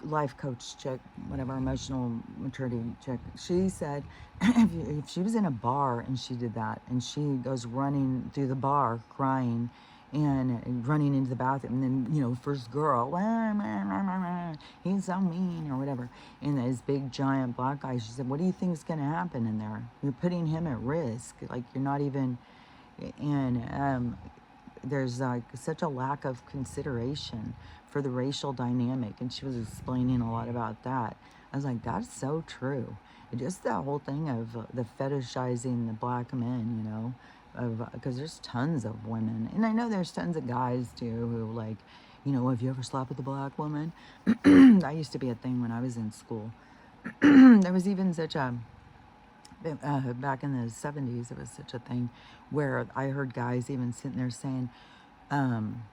A: life coach chick, whatever, emotional maturity chick, she said if she was in a bar and she did that, and she goes running through the bar crying and running into the bathroom, and then, first girl, he's so mean or whatever, and this big giant black guy, she said, what do you think is going to happen in there? You're putting him at risk. Like, you're not even, and there's like such a lack of consideration for the racial dynamic. And she was explaining a lot about that. I was like, that's so true. just that whole thing of the fetishizing the black men, you know, of because there's tons of women, and I know there's tons of guys too who like, you know, have you ever slept with a black woman? That used to be a thing when I was in school. There was even such a back in the 70s, it was such a thing where I heard guys even sitting there saying, um,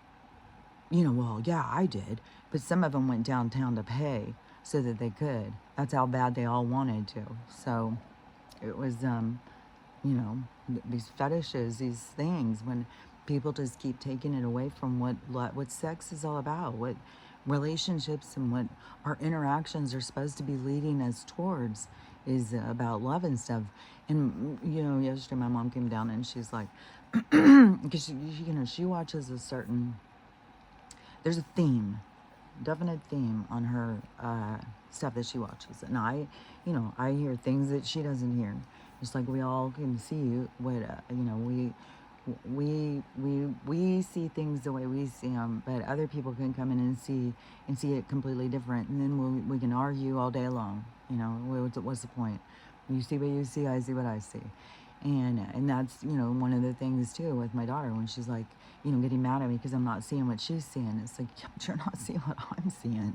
A: you know, well, yeah, I did, but some of them went downtown to pay so that they could. That's how bad they all wanted to. So it was, you know, these fetishes, these things, when people just keep taking it away from what sex is all about, what relationships and what our interactions are supposed to be leading us towards is about love and stuff. And you know, yesterday my mom came down and she's like, because you know, she watches a certain, there's a theme, definite theme on her stuff that she watches, and you know, I hear things that she doesn't hear. Just like we all can see what you know, we see things the way we see them, but other people can come in and see it completely different, and then we can argue all day long. You know, what's the point? You see what you see, I see what I see. And that's, you know, one of the things too with my daughter when she's like, you know, getting mad at me because I'm not seeing what she's seeing. It's like, yeah, but you're not seeing what I'm seeing.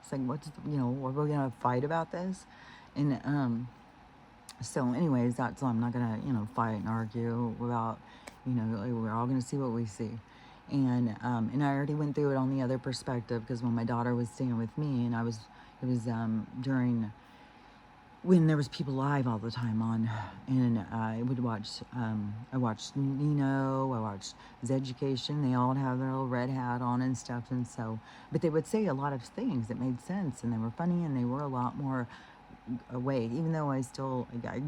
A: It's like, you know, we're gonna fight about this. And so anyways, that's, I'm not gonna, you know, fight and argue about, you know, like, we're all gonna see what we see. And I already went through it on the other perspective, because when my daughter was staying with me, and it was during when there was people live all the time on, and I would watch, I watched Nino, I watched Zeducation. They all have their little red hat on and stuff, and so, but they would say a lot of things that made sense, and they were funny, and they were a lot more away. Even though I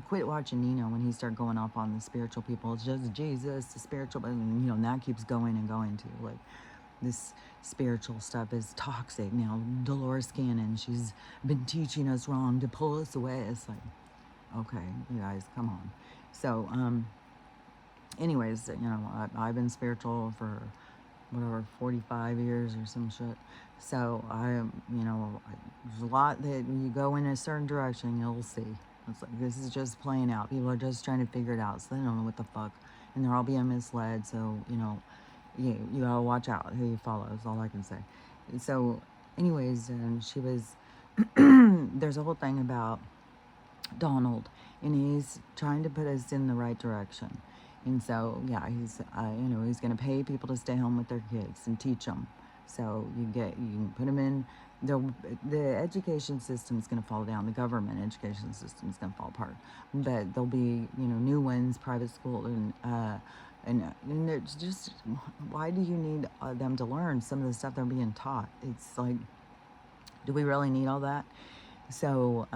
A: quit watching Nino when he started going off on the spiritual people. It's just Jesus, the spiritual, and you know, and that keeps going and going too. Like, this spiritual stuff is toxic now. Dolores Cannon, she's been teaching us wrong to pull us away. It's like, okay, you guys, come on. So, anyways, you know, I've been spiritual for whatever 45 years or some shit. So you know, there's a lot that when you go in a certain direction, you'll see. It's like, this is just playing out. People are just trying to figure it out, so they don't know what the fuck, and they're all being misled. So you know, you gotta watch out who you follow, is all I can say. So anyways, she was there's a whole thing about Donald, and he's trying to put us in the right direction. And so yeah, he's you know, he's going to pay people to stay home with their kids and teach them. So you can put them in the education system's going to fall down. The government education system's going to fall apart, but there'll be, you know, new ones, private school, and it's just, why do you need them to learn some of the stuff they're being taught? It's like, do we really need all that? So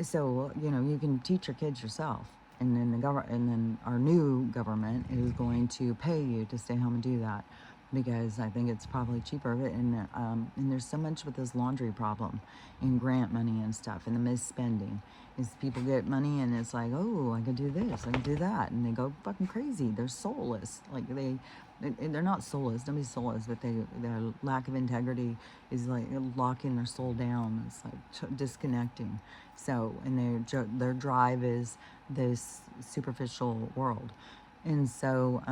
A: so you know, you can teach your kids yourself, and then and then our new government is going to pay you to stay home and do that, because I think it's probably cheaper. And there's so much with this laundry problem and grant money and stuff, and the misspending is people get money and it's like, oh, I can do this, I can do that, and they go fucking crazy. They're soulless. Like they're not soulless. Nobody's soulless, but their lack of integrity is like locking their soul down. It's like disconnecting. So, and their drive is this superficial world, and so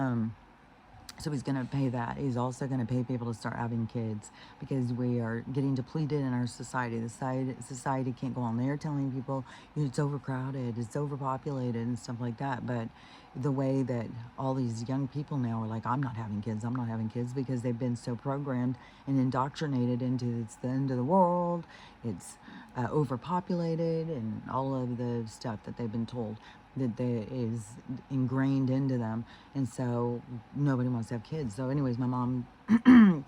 A: so he's going to pay that. He's also going to pay people to start having kids, because we are getting depleted in our society. The society can't go on. They're telling people, you know, it's overcrowded, it's overpopulated and stuff like that. But the way that all these young people now are like, I'm not having kids, I'm not having kids, because they've been so programmed and indoctrinated into it's the end of the world, it's overpopulated, and all of the stuff that they've been told that is ingrained into them, and so nobody wants to have kids. So anyways, my mom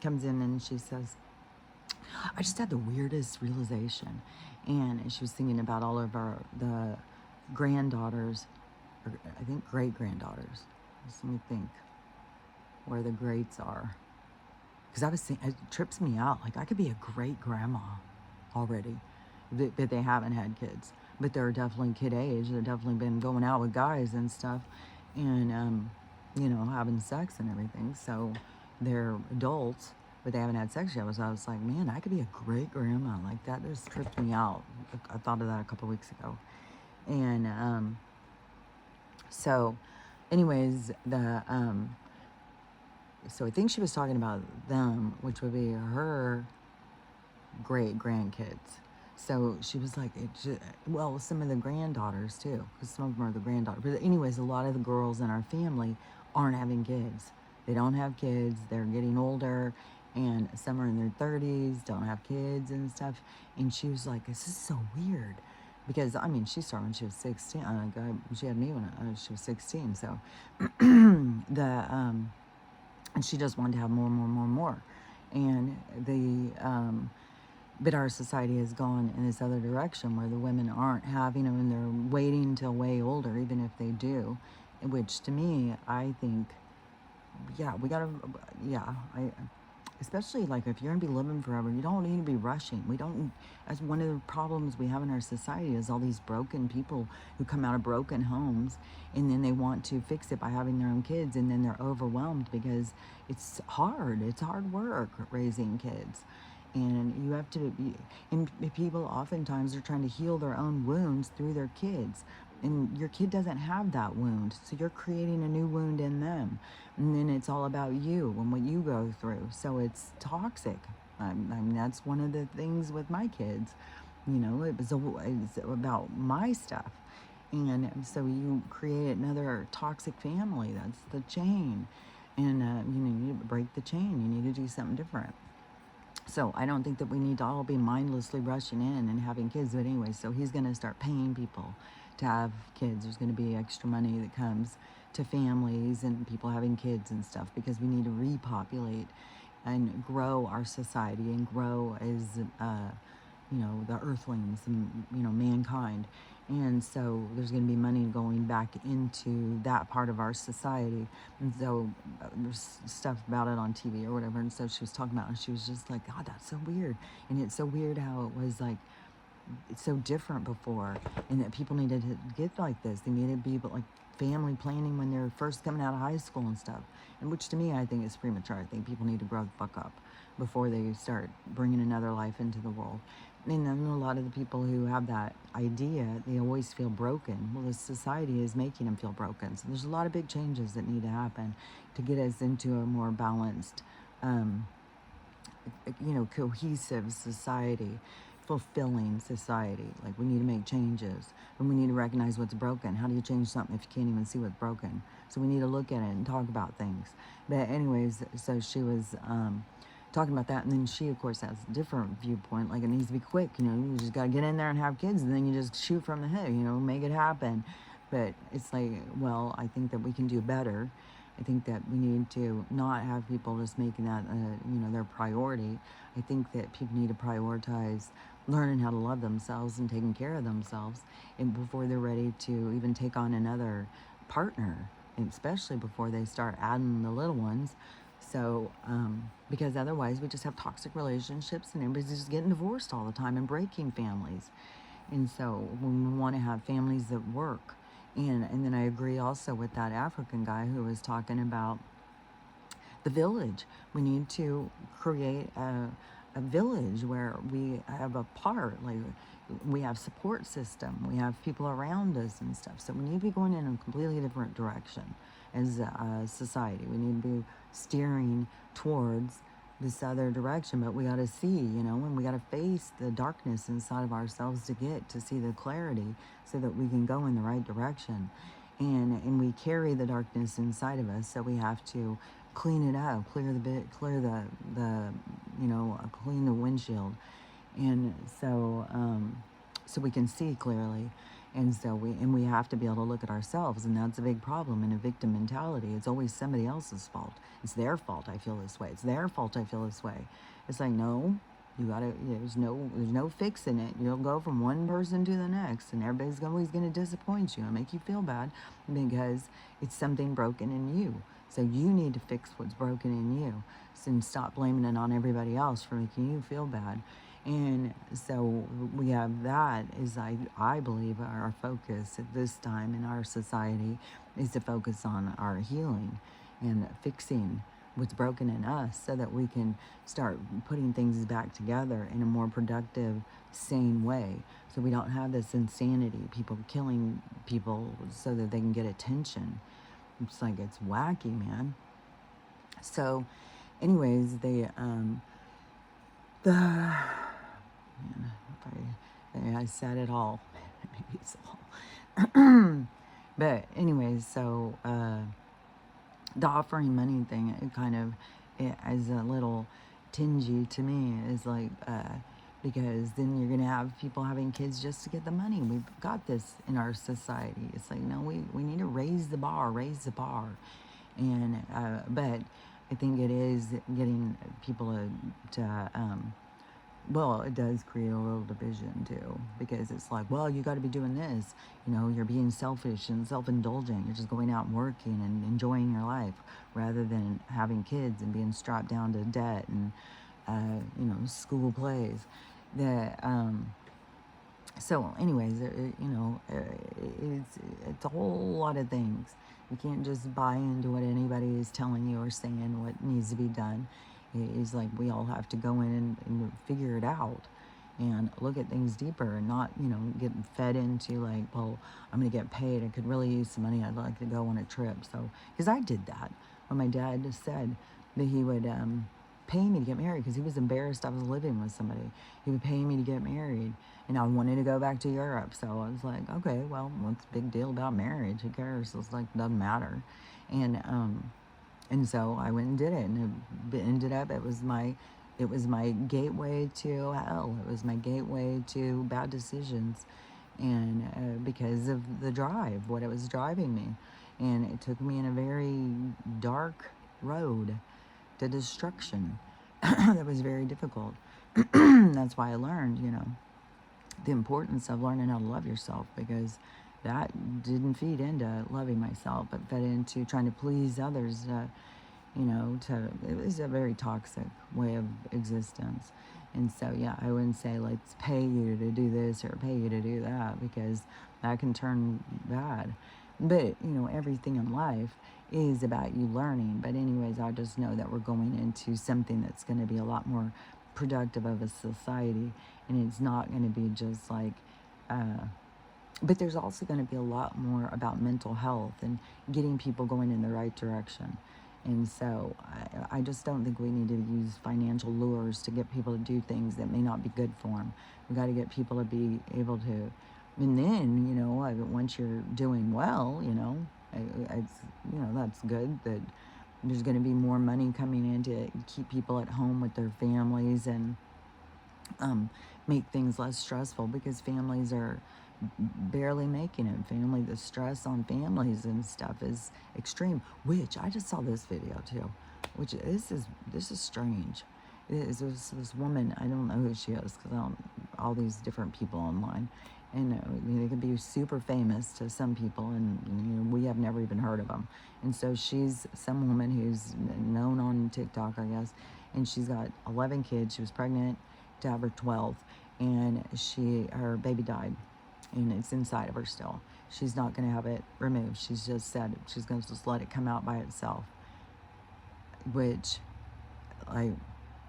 A: comes in and she says, I just had the weirdest realization, and she was thinking about all of the granddaughters, or I think great granddaughters. Just let me think where the greats are, because I was thinking, it trips me out, like I could be a great grandma already, but they haven't had kids, but they're definitely kid age. They've definitely been going out with guys and stuff, and you know, having sex and everything. So they're adults, but they haven't had sex yet. So I was like, man, I could be a great grandma. Like that just tripped me out. I thought of that a couple weeks ago. And so anyways, so I think she was talking about them, which would be her great grandkids. So she was like, well, some of the granddaughters too, because some of them are the granddaughters. But anyways, a lot of the girls in our family aren't having kids. They don't have kids. They're getting older, and some are in their 30s, don't have kids and stuff. And she was like, this is so weird. Because, I mean, she started when she was 16. She had me when she was 16. So, and she just wanted to have more and more and more and more. And but our society has gone in this other direction where the women aren't having them and they're waiting until way older, even if they do. Which to me, I think, yeah, we gotta, yeah, especially like if you're gonna be living forever, you don't need to be rushing. We don't, as one of the problems we have in our society is all these broken people who come out of broken homes and then they want to fix it by having their own kids, and then they're overwhelmed because it's hard work raising kids. And you have to be, and people oftentimes are trying to heal their own wounds through their kids. And your kid doesn't have that wound, so you're creating a new wound in them. And then it's all about you and what you go through. So it's toxic. I mean, that's one of the things with my kids. You know, it's about my stuff. And so you create another toxic family. That's the chain. And, you know, you need to break the chain. You need to do something different. So I don't think that we need to all be mindlessly rushing in and having kids. But anyway, so he's going to start paying people to have kids. There's going to be extra money that comes to families and people having kids and stuff, because we need to repopulate and grow our society and grow as, you know, the earthlings and, you know, mankind. And so there's going to be money going back into that part of our society. And so there's stuff about it on TV or whatever. And so she was talking about it, and she was just like, God, that's so weird. And it's so weird how it was like, it's so different before, and that people needed to get like this. They needed to be like family planning when they're first coming out of high school and stuff. And which to me, I think is premature. I think people need to grow the fuck up before they start bringing another life into the world. And then a lot of the people who have that idea, they always feel broken. Well, the society is making them feel broken. So there's a lot of big changes that need to happen to get us into a more balanced, you know, cohesive society, fulfilling society. Like, we need to make changes, and we need to recognize what's broken. How do you change something if you can't even see what's broken? So we need to look at it and talk about things. But anyways, so she was talking about that, and then she of course has a different viewpoint. Like, it needs to be quick, you know, you just got to get in there and have kids, and then you just shoot from the hip, you know, make it happen. But it's like, well, I think that we can do better. I think that we need to not have people just making that, you know, their priority. I think that people need to prioritize learning how to love themselves and taking care of themselves, and before they're ready to even take on another partner, and especially before they start adding the little ones. So, because otherwise we just have toxic relationships and everybody's just getting divorced all the time and breaking families. And so we want to have families that work. And then I agree also with that African guy who was talking about the village. We need to create a village where we have a part, like we have support system, we have people around us and stuff. So we need to be going in a completely different direction as a society. We need to be steering towards this other direction, but we got to see, you know, and we got to face the darkness inside of ourselves to get to see the clarity, so that we can go in the right direction. And we carry the darkness inside of us, so we have to clean it up, clear the you know, clean the windshield, and so so we can see clearly. And so we have to be able to look at ourselves, and that's a big problem in a victim mentality. It's always somebody else's fault. It's their fault I feel this way. It's their fault I feel this way. It's like, no, you gotta, there's no fixing it. You'll go from one person to the next, and everybody's always gonna disappoint you and make you feel bad because it's something broken in you. So you need to fix what's broken in you, and stop blaming it on everybody else for making you feel bad. And so we have that is, I believe, our focus at this time in our society is to focus on our healing and fixing what's broken in us so that we can start putting things back together in a more productive, sane way. So we don't have this insanity, people killing people so that they can get attention. It's like, it's wacky, man. So anyways, man, I said it all. Maybe it's all. But anyways, so the offering money thing, it kind of, it is a little tingy to me. Is like, because then you're gonna have people having kids just to get the money. We've got this in our society. It's like, no, we need to raise the bar, and but I think it is getting people to well, it does create a little division too, because it's like, well, you got to be doing this. You're being selfish and self-indulgent. You're just going out and working and enjoying your life rather than having kids and being strapped down to debt and, school plays. So anyways, it's a whole lot of things. You can't just buy into what anybody is telling you or saying what needs to be done. It's like we all have to go in and figure it out and look at things deeper and not, get fed into like, well, I'm going to get paid. I could really use some money. I'd like to go on a trip. So, because I did that when my dad said that he would pay me to get married because he was embarrassed I was living with somebody. He would pay me to get married. And I wanted to go back to Europe. So I was like, okay, well, what's the big deal about marriage? Who cares? It's like, doesn't matter. And so I went and did it, and it ended up, it was my gateway to hell. It was my gateway to bad decisions, and because of the drive, what it was driving me. And it took me in a very dark road to destruction that was very difficult. That's why I learned, the importance of learning how to love yourself, because that didn't feed into loving myself, but fed into trying to please others. It was a very toxic way of existence. And so, yeah, I wouldn't say let's pay you to do this or pay you to do that, because that can turn bad. But, everything in life is about you learning. But anyways, I just know that we're going into something that's going to be a lot more productive of a society. And it's not going to be just like, but there's also going to be a lot more about mental health and getting people going in the right direction. And so I just don't think we need to use financial lures to get people to do things that may not be good for them. We got to get people to be able to, and then, once you're doing well, that's good that there's going to be more money coming in to keep people at home with their families and make things less stressful, because families are barely making it. The stress on families and stuff is extreme, which I just saw this video too, which this is strange. It is this woman, I don't know who she is, because all these different people online, and they can be super famous to some people, and we have never even heard of them. And so she's some woman who's known on TikTok, I guess, and she's got 11 kids. She was pregnant to have her 12th, and her baby died, and it's inside of her still. She's not going to have it removed. She's just said she's going to just let it come out by itself, which, like,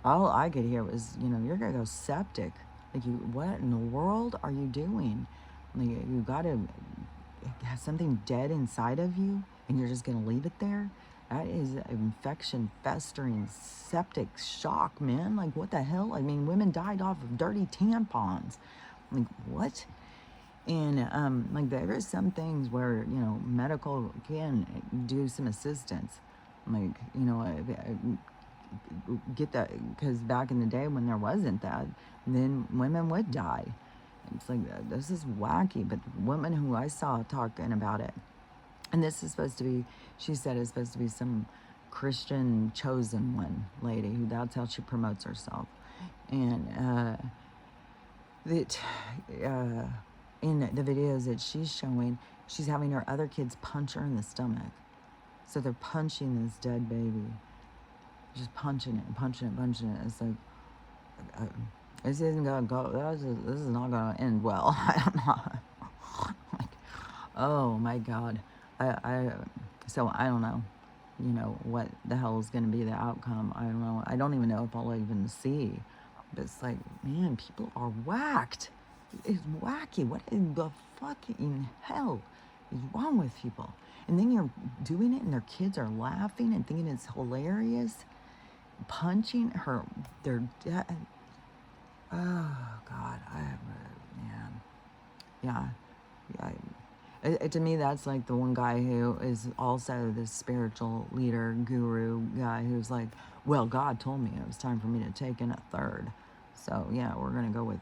A: all I could hear was, you're going to go septic. Like, what in the world are you doing? Like, you got to have something dead inside of you, and you're just going to leave it there? That is infection, festering, septic shock, man. Like, what the hell? I mean, women died off of dirty tampons. Like, what? And, like, there are some things where, medical can do some assistance. Like, get that, because back in the day when there wasn't that, then women would die. It's like, this is wacky. But the woman who I saw talking about it, and this is supposed to be, she said it's supposed to be some Christian chosen one lady, who that's how she promotes herself. And in the videos that she's showing, she's having her other kids punch her in the stomach. So they're punching this dead baby. Just punching it. It's like, this isn't going to go, this is not going to end well. I don't know. Like, oh my God. So I don't know. you know, what the hell is going to be the outcome. I don't know. I don't even know if I'll even see. But it's like, man, people are whacked. It's wacky. What in the fucking hell is wrong with people? And then you're doing it and their kids are laughing and thinking it's hilarious. Punching her, their dad. Oh, God. Man. Yeah. To me, that's like the one guy who is also this spiritual leader, guru guy who's like, well, God told me it was time for me to take in a third. So, yeah, we're going to go with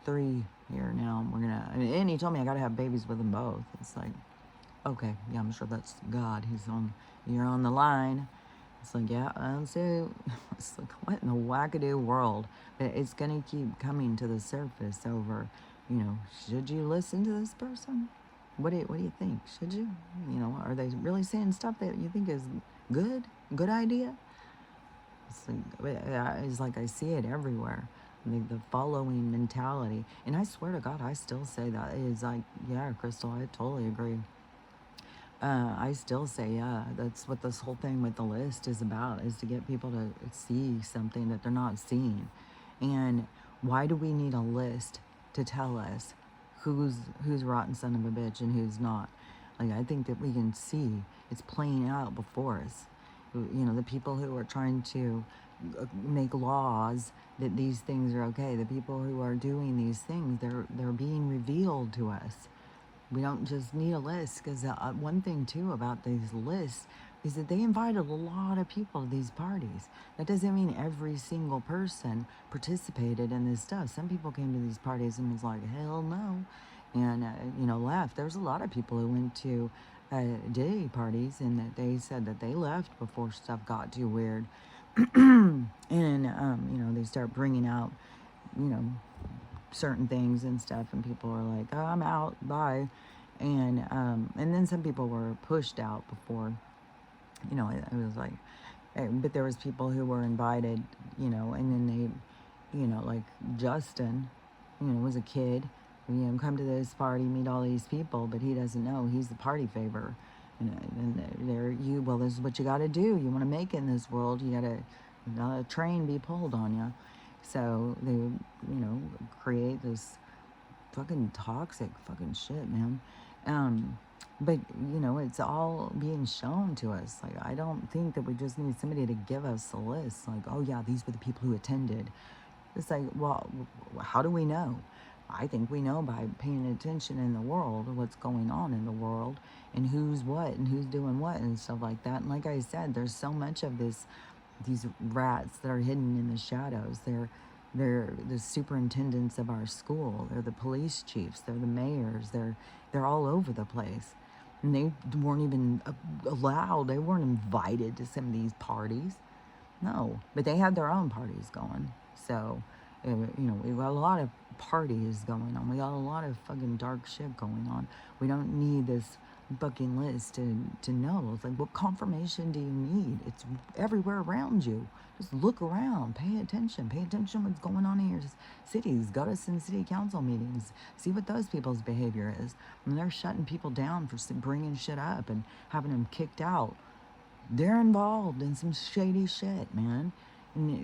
A: 3 here now. And he told me I got to have babies with them both. It's like, okay, yeah, I'm sure that's God. You're on the line. It's like, yeah, so it's like, what in the wackadoo world? But it's going to keep coming to the surface over, you know, should you listen to this person? What do you think? Should you? You know, are they really saying stuff that you think is good? Good idea? It's like I see it everywhere. The following mentality. And I swear to God, I still say that. It's like, yeah, Crystal, I totally agree. I still say, yeah, that's what this whole thing with the list is about, is to get people to see something that they're not seeing. And why do we need a list to tell us who's rotten son of a bitch and who's not? Like, I think that we can see it's playing out before us. You know, the people who are trying to make laws that these things are okay, the people who are doing these things, they're being revealed to us. We don't just need a list, because one thing too about these lists is that they invited a lot of people to these parties. That doesn't mean every single person participated in this stuff. Some people came to these parties and was like, hell no, and you know, left. There's a lot of people who went to day parties and that they said that they left before stuff got too weird. And you know, they start bringing out, you know, certain things and stuff, and people are like, oh, I'm out, bye. And then some people were pushed out before, you know, it was like, but there was people who were invited, you know, and then they, you know, like Justin, you know, was a kid, you know, come to this party, meet all these people, but he doesn't know he's the party favor. And well, this is what you got to do. You want to make it in this world, you got to let a train be pulled on you. So they, you know, create this fucking toxic fucking shit, man. But, you know, it's all being shown to us. Like, I don't think that we just need somebody to give us a list. Like, oh, yeah, these were the people who attended. It's like, well, how do we know? I think we know by paying attention in the world, what's going on in the world, and who's what, and who's doing what, and stuff like that. And like I said, there's so much of these rats that are hidden in the shadows. They're the superintendents of our school. They're the police chiefs. They're the mayors. They're all over the place. And they weren't even allowed. They weren't invited to some of these parties. No, but they had their own parties going. So, you know, we got a lot of parties going on. We got a lot of fucking dark shit going on. We don't need this fucking list to know. It's like, what confirmation do you need? It's everywhere around you. Just look around, pay attention what's going on in your cities. Go to some city council meetings, see what those people's behavior is. When they're shutting people down for bringing shit up and having them kicked out, they're involved in some shady shit, man. And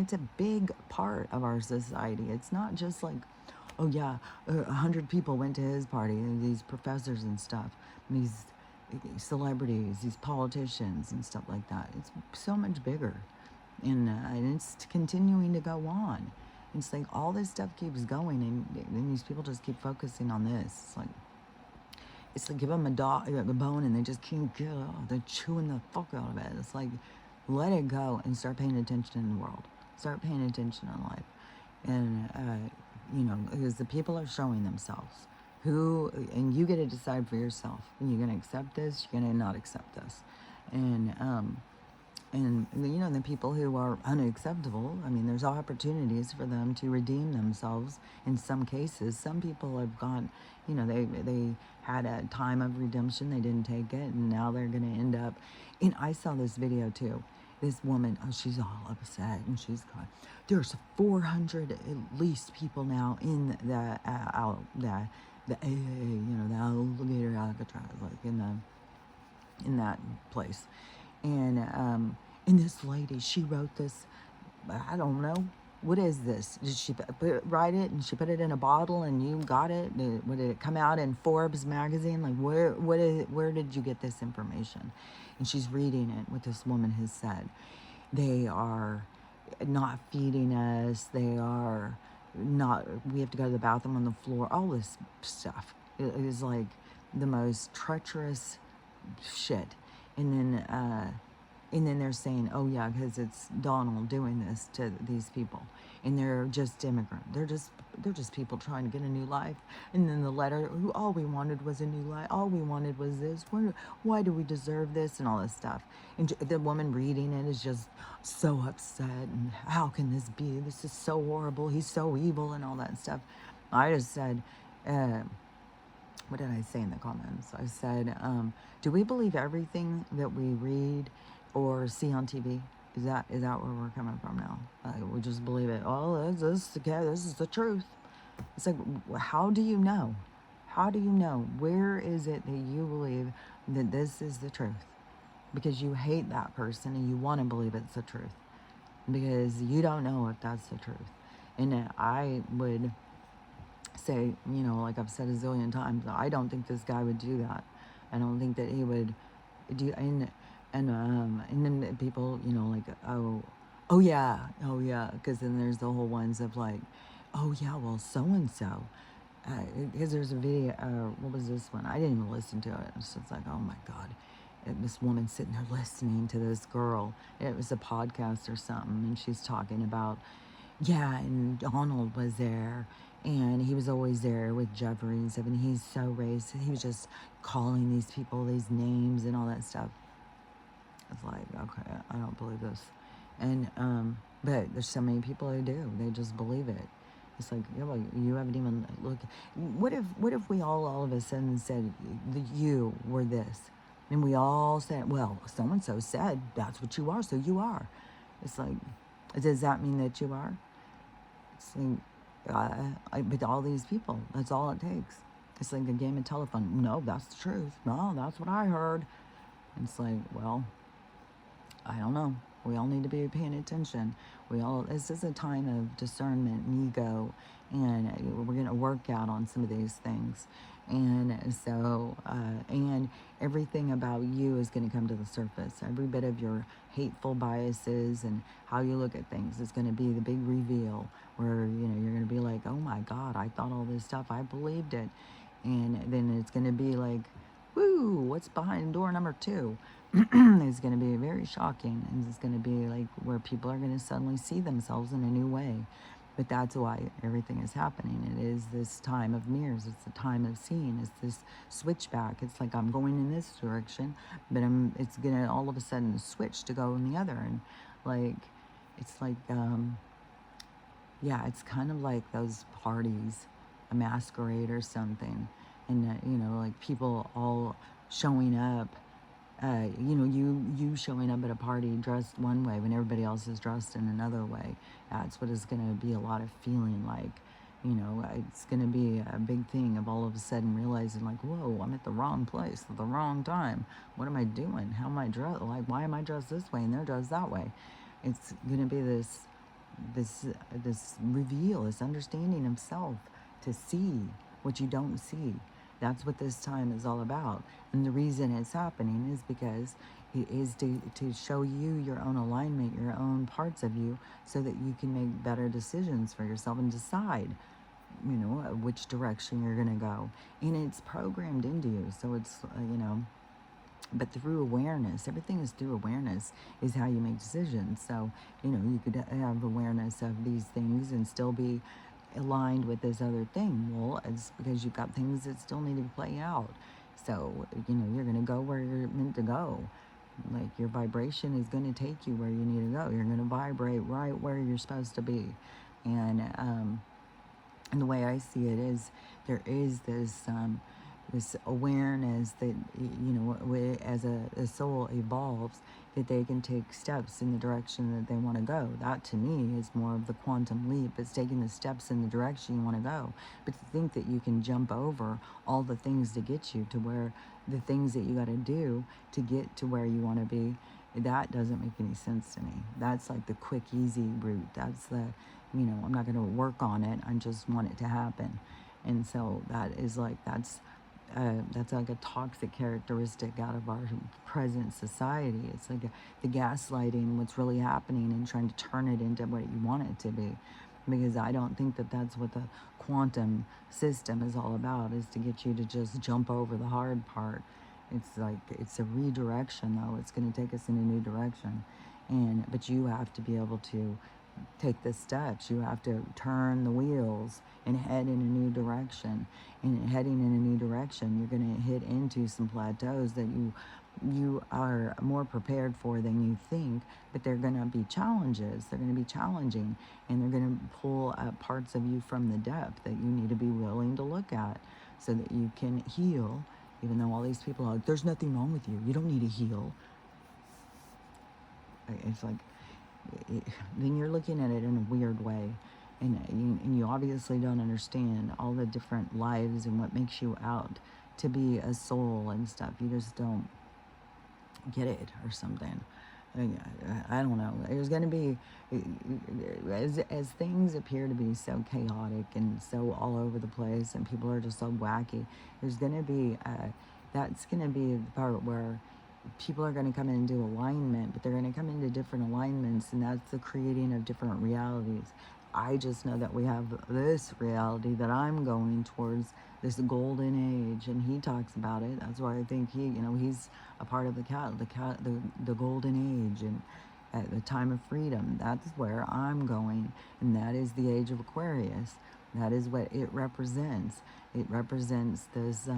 A: it's a big part of our society. It's not just like, oh yeah, 100 people went to his party, and these professors and stuff, and these celebrities, these politicians and stuff like that. It's so much bigger, and it's continuing to go on. It's like all this stuff keeps going, and these people just keep focusing on this. It's like give them a bone, and they just can't get it off. They're chewing the fuck out of it. It's like, let it go and start paying attention in the world. Start paying attention in life, and you know, because the people are showing themselves. And you get to decide for yourself. You're gonna accept this. You're gonna not accept this, and you know, the people who are unacceptable, I mean, there's opportunities for them to redeem themselves in some cases. Some people have gone, you know, they had a time of redemption, they didn't take it, and now they're going to end up. And I saw this video too. This woman, oh, she's all upset, and she's got, there's 400 at least people now in the AA, you know, the alligator Alcatraz, like in the in that place. And this lady, she wrote this, I don't know, what is this? Did she write it and she put it in a bottle and you got it? Did it come out in Forbes magazine? Like, where did you get this information? And she's reading it, what this woman has said. They are not feeding us. They are not, we have to go to the bathroom on the floor. All this stuff. It is like the most treacherous shit. And then they're saying, oh yeah, because it's Donald doing this to these people, and they're just immigrant. They're just people trying to get a new life. And then the letter, all we wanted was a new life. All we wanted was this. Why do we deserve this and all this stuff? And the woman reading it is just so upset. And how can this be? This is so horrible. He's so evil and all that stuff. I just said, what did I say in the comments? I said, do we believe everything that we read or see on TV? Is that where we're coming from now? We just believe it. Oh, this is the truth. It's like, how do you know? How do you know? Where is it that you believe that this is the truth? Because you hate that person and you want to believe it's the truth. Because you don't know if that's the truth. And I would say, like I've said a zillion times, I don't think this guy would do that. I don't think that he would do, and then people, like, oh yeah, because then there's the whole ones of like, oh yeah, well, so and so, because there's a video, what was this one? I didn't even listen to it. It's just like, oh my God. This woman sitting there listening to this girl. It was a podcast or something, and she's talking about, yeah, and Donald was there, and he was always there with Jeffries. I mean, he's so racist. He was just calling these people these names and all that stuff. It's like, okay, I don't believe this. And, but there's so many people who do. They just believe it. It's like, yeah, well, you haven't even looked. What if we all of a sudden said that you were this? And we all said, well, so-and-so said that's what you are, so you are. It's like, does that mean that you are? It's like, but all these people, that's all it takes. It's like a game of telephone. No, that's the truth. No, that's what I heard. And it's like, well, I don't know. We all need to be paying attention. This is a time of discernment and ego, and we're going to work out on some of these things. And so, and everything about you is going to come to the surface. Every bit of your hateful biases and how you look at things is going to be the big reveal where, you're going to be like, oh my God, I thought all this stuff, I believed it. And then it's going to be like, woo, what's behind door number 2? It's going to be very shocking, and it's going to be like where people are going to suddenly see themselves in a new way. But that's why everything is happening. It is this time of mirrors. It's the time of seeing. It's this switchback. It's like I'm going in this direction, but it's going to all of a sudden switch to go in the other. And like, it's like, yeah, it's kind of like those parties, a masquerade or something. And, like people all showing up, you showing up at a party dressed one way when everybody else is dressed in another way. That's what it's going to be a lot of feeling like. It's going to be a big thing of all of a sudden realizing like, whoa, I'm at the wrong place at the wrong time. What am I doing? How am I dressed? Like, why am I dressed this way and they're dressed that way? It's going to be this reveal, this understanding of self, to see what you don't see. That's what this time is all about. And the reason it's happening is because it is to show you your own alignment, your own parts of you, so that you can make better decisions for yourself and decide, which direction you're going to go. And it's programmed into you. So it's, but through awareness, everything is through awareness, is how you make decisions. So, you could have awareness of these things and still be aligned with this other thing. Well, it's because you've got things that still need to play out. So, you're going to go where you're meant to go. Like, your vibration is going to take you where you need to go. You're going to vibrate right where you're supposed to be. And the way I see it is, there is this awareness that, as a soul evolves, that they can take steps in the direction that they want to go. That to me is more of the quantum leap. It's taking the steps in the direction you want to go. But to think that you can jump over all the things to get you to where the things that you got to do to get to where you want to be, that doesn't make any sense to me. That's like the quick, easy route. That's the, I'm not going to work on it. I just want it to happen. And so that is like, that's like a toxic characteristic out of our present society. It's like the gaslighting, what's really happening, and trying to turn it into what you want it to be. Because I don't think that that's what the quantum system is all about, is to get you to just jump over the hard part. It's like, it's a redirection though. It's going to take us in a new direction. But you have to be able to take the steps. You have to turn the wheels and head in a new direction. And heading in a new direction, you're going to hit into some plateaus that you are more prepared for than you think, but they're going to be challenges. They're going to be challenging, and they're going to pull up parts of you from the depth that you need to be willing to look at so that you can heal. Even though all these people are like, there's nothing wrong with you, you don't need to heal. It's like, then you're looking at it in a weird way, and you obviously don't understand all the different lives and what makes you out to be a soul and stuff. You just don't get it or something. I don't know. There's going to be, as things appear to be so chaotic and so all over the place, and people are just so wacky, there's going to be, that's going to be the part where people are going to come in and do alignment, but they're going to come into different alignments, and that's the creating of different realities. I just know that we have this reality that I'm going towards, this golden age, and he talks about it. That's why I think he's a part of the golden age, and at the time of freedom. That's where I'm going, and that is the age of Aquarius. That is what it represents. It represents this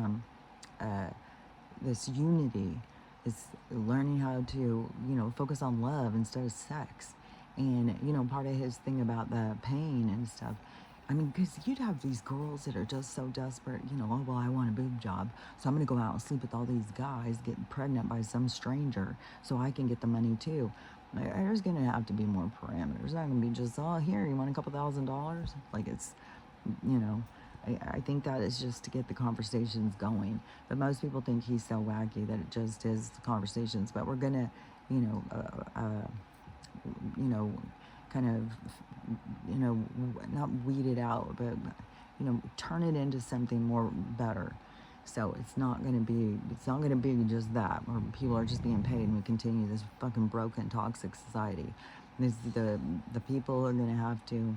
A: unity. It's learning how to, focus on love instead of sex. And, part of his thing about the pain and stuff, I mean, because you'd have these girls that are just so desperate, oh, well, I want a boob job, so I'm going to go out and sleep with all these guys, get pregnant by some stranger, so I can get the money too. There's going to have to be more parameters. It's not going to be just, oh, here, you want a couple $1,000s? Like, it's, I think that is just to get the conversations going. But most people think he's so wacky that it just is the conversations. But we're going to, kind of, not weed it out, but, turn it into something more better. So it's not going to be just that, where people are just being paid and we continue this fucking broken, toxic society. The people are going to have to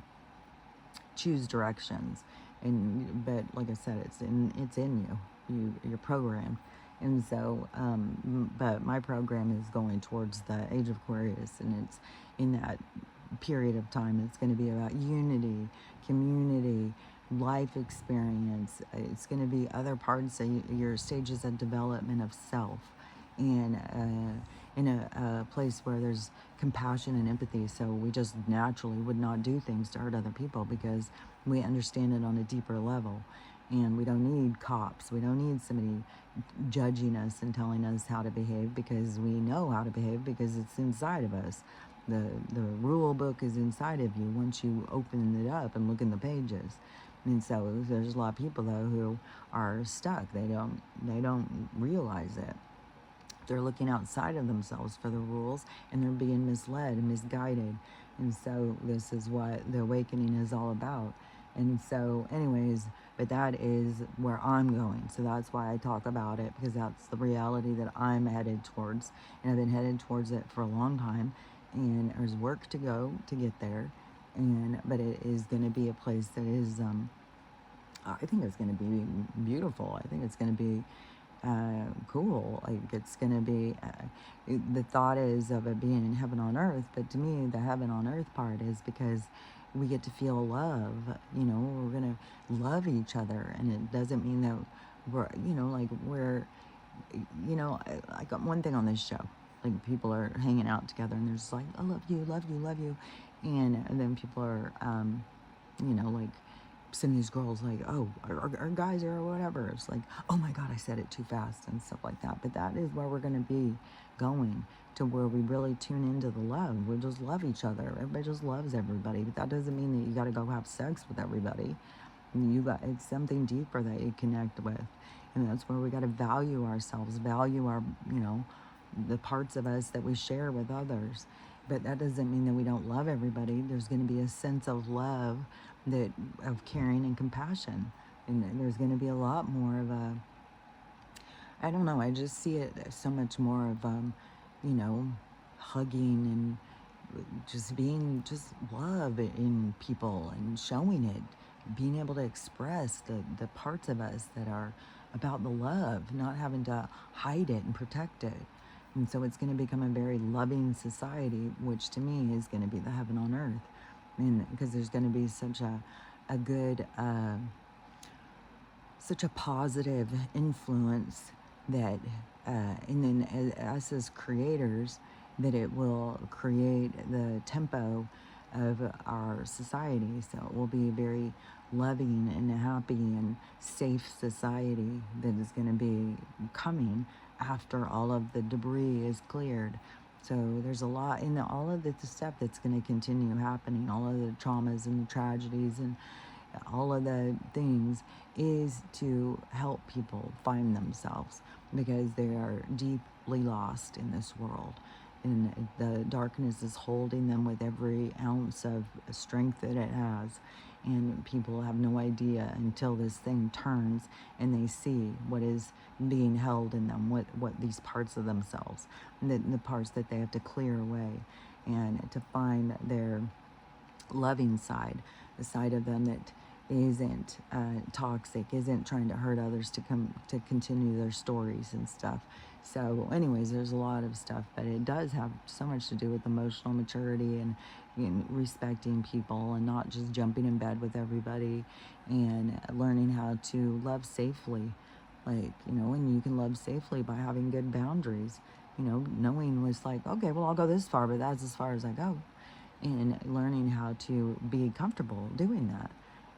A: choose directions. But like I said, it's in you. You're programmed. And so, but my program is going towards the age of Aquarius, and it's in that period of time. It's going to be about unity, community, life experience. It's going to be other parts of your stages of development of self, and in a place where there's compassion and empathy. So we just naturally would not do things to hurt other people because we understand it on a deeper level. And we don't need cops. We don't need somebody judging us and telling us how to behave, because we know how to behave because it's inside of us. The rule book is inside of you once you open it up and look in the pages. And so there's a lot of people though who are stuck. They don't realize it. They're looking outside of themselves for the rules, and they're being misled and misguided. And so this is what the awakening is all about. And so anyways, but that is where I'm going. So that's why I talk about it, because that's the reality that I'm headed towards. And I've been headed towards it for a long time. And there's work to go to get there. But it is going to be a place that is, I think it's going to be beautiful. I think it's going to be cool. Like, it's going to be, the thought is of it being in heaven on earth. But to me, the heaven on earth part is because we get to feel love. We're going to love each other. And it doesn't mean that we're, I got one thing on this show. Like, people are hanging out together and they're just like, I love you, love you, love you. And then people are, like some of these girls like, oh, our guys or whatever. It's like, oh my God, I said it too fast and stuff like that. But that is where we're going to be going, to where we really tune into the love. We just love each other. Everybody just loves everybody. But that doesn't mean that you got to go have sex with everybody. It's something deeper that you connect with. And that's where we got to value ourselves, value our, the parts of us that we share with others. But that doesn't mean that we don't love everybody. There's going to be a sense of love, of caring and compassion. And there's going to be a lot more of a, I don't know, I just see it so much more of, hugging and just being just love in people and showing it, being able to express the parts of us that are about the love, not having to hide it and protect it. And so it's going to become a very loving society, which to me is going to be the heaven on earth. And because there's going to be such a good, such a positive influence that, and then us as creators, that it will create the tempo of our society. So it will be a very loving and happy and safe society that is going to be coming after all of the debris is cleared. So there's a lot in all of the stuff that's going to continue happening, all of the traumas and the tragedies and all of the things, is to help people find themselves, because they are deeply lost in this world. And the darkness is holding them with every ounce of strength that it has. And people have no idea until this thing turns and they see what is being held in them, what these parts of themselves, the parts that they have to clear away, and to find their loving side, the side of them that isn't toxic, isn't trying to hurt others to continue their stories and stuff. So anyways, there's a lot of stuff, but it does have so much to do with emotional maturity and respecting people and not just jumping in bed with everybody, and learning how to love safely. Like, and you can love safely by having good boundaries, knowing what's like, okay, well, I'll go this far, but that's as far as I go. And learning how to be comfortable doing that.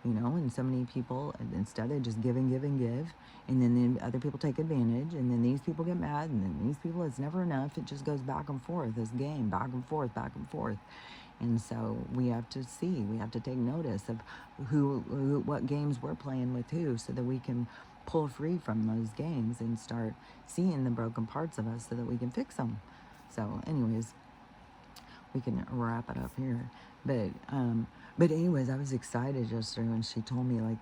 A: And so many people, instead they just give and give and give, and then the other people take advantage, and then these people get mad, and then these people, it's never enough. It just goes back and forth, this game, back and forth, back and forth. And so we have to take notice of what games we're playing with who, so that we can pull free from those games and start seeing the broken parts of us so that we can fix them. So anyways, we can wrap it up here. But anyways, I was excited yesterday when she told me, like,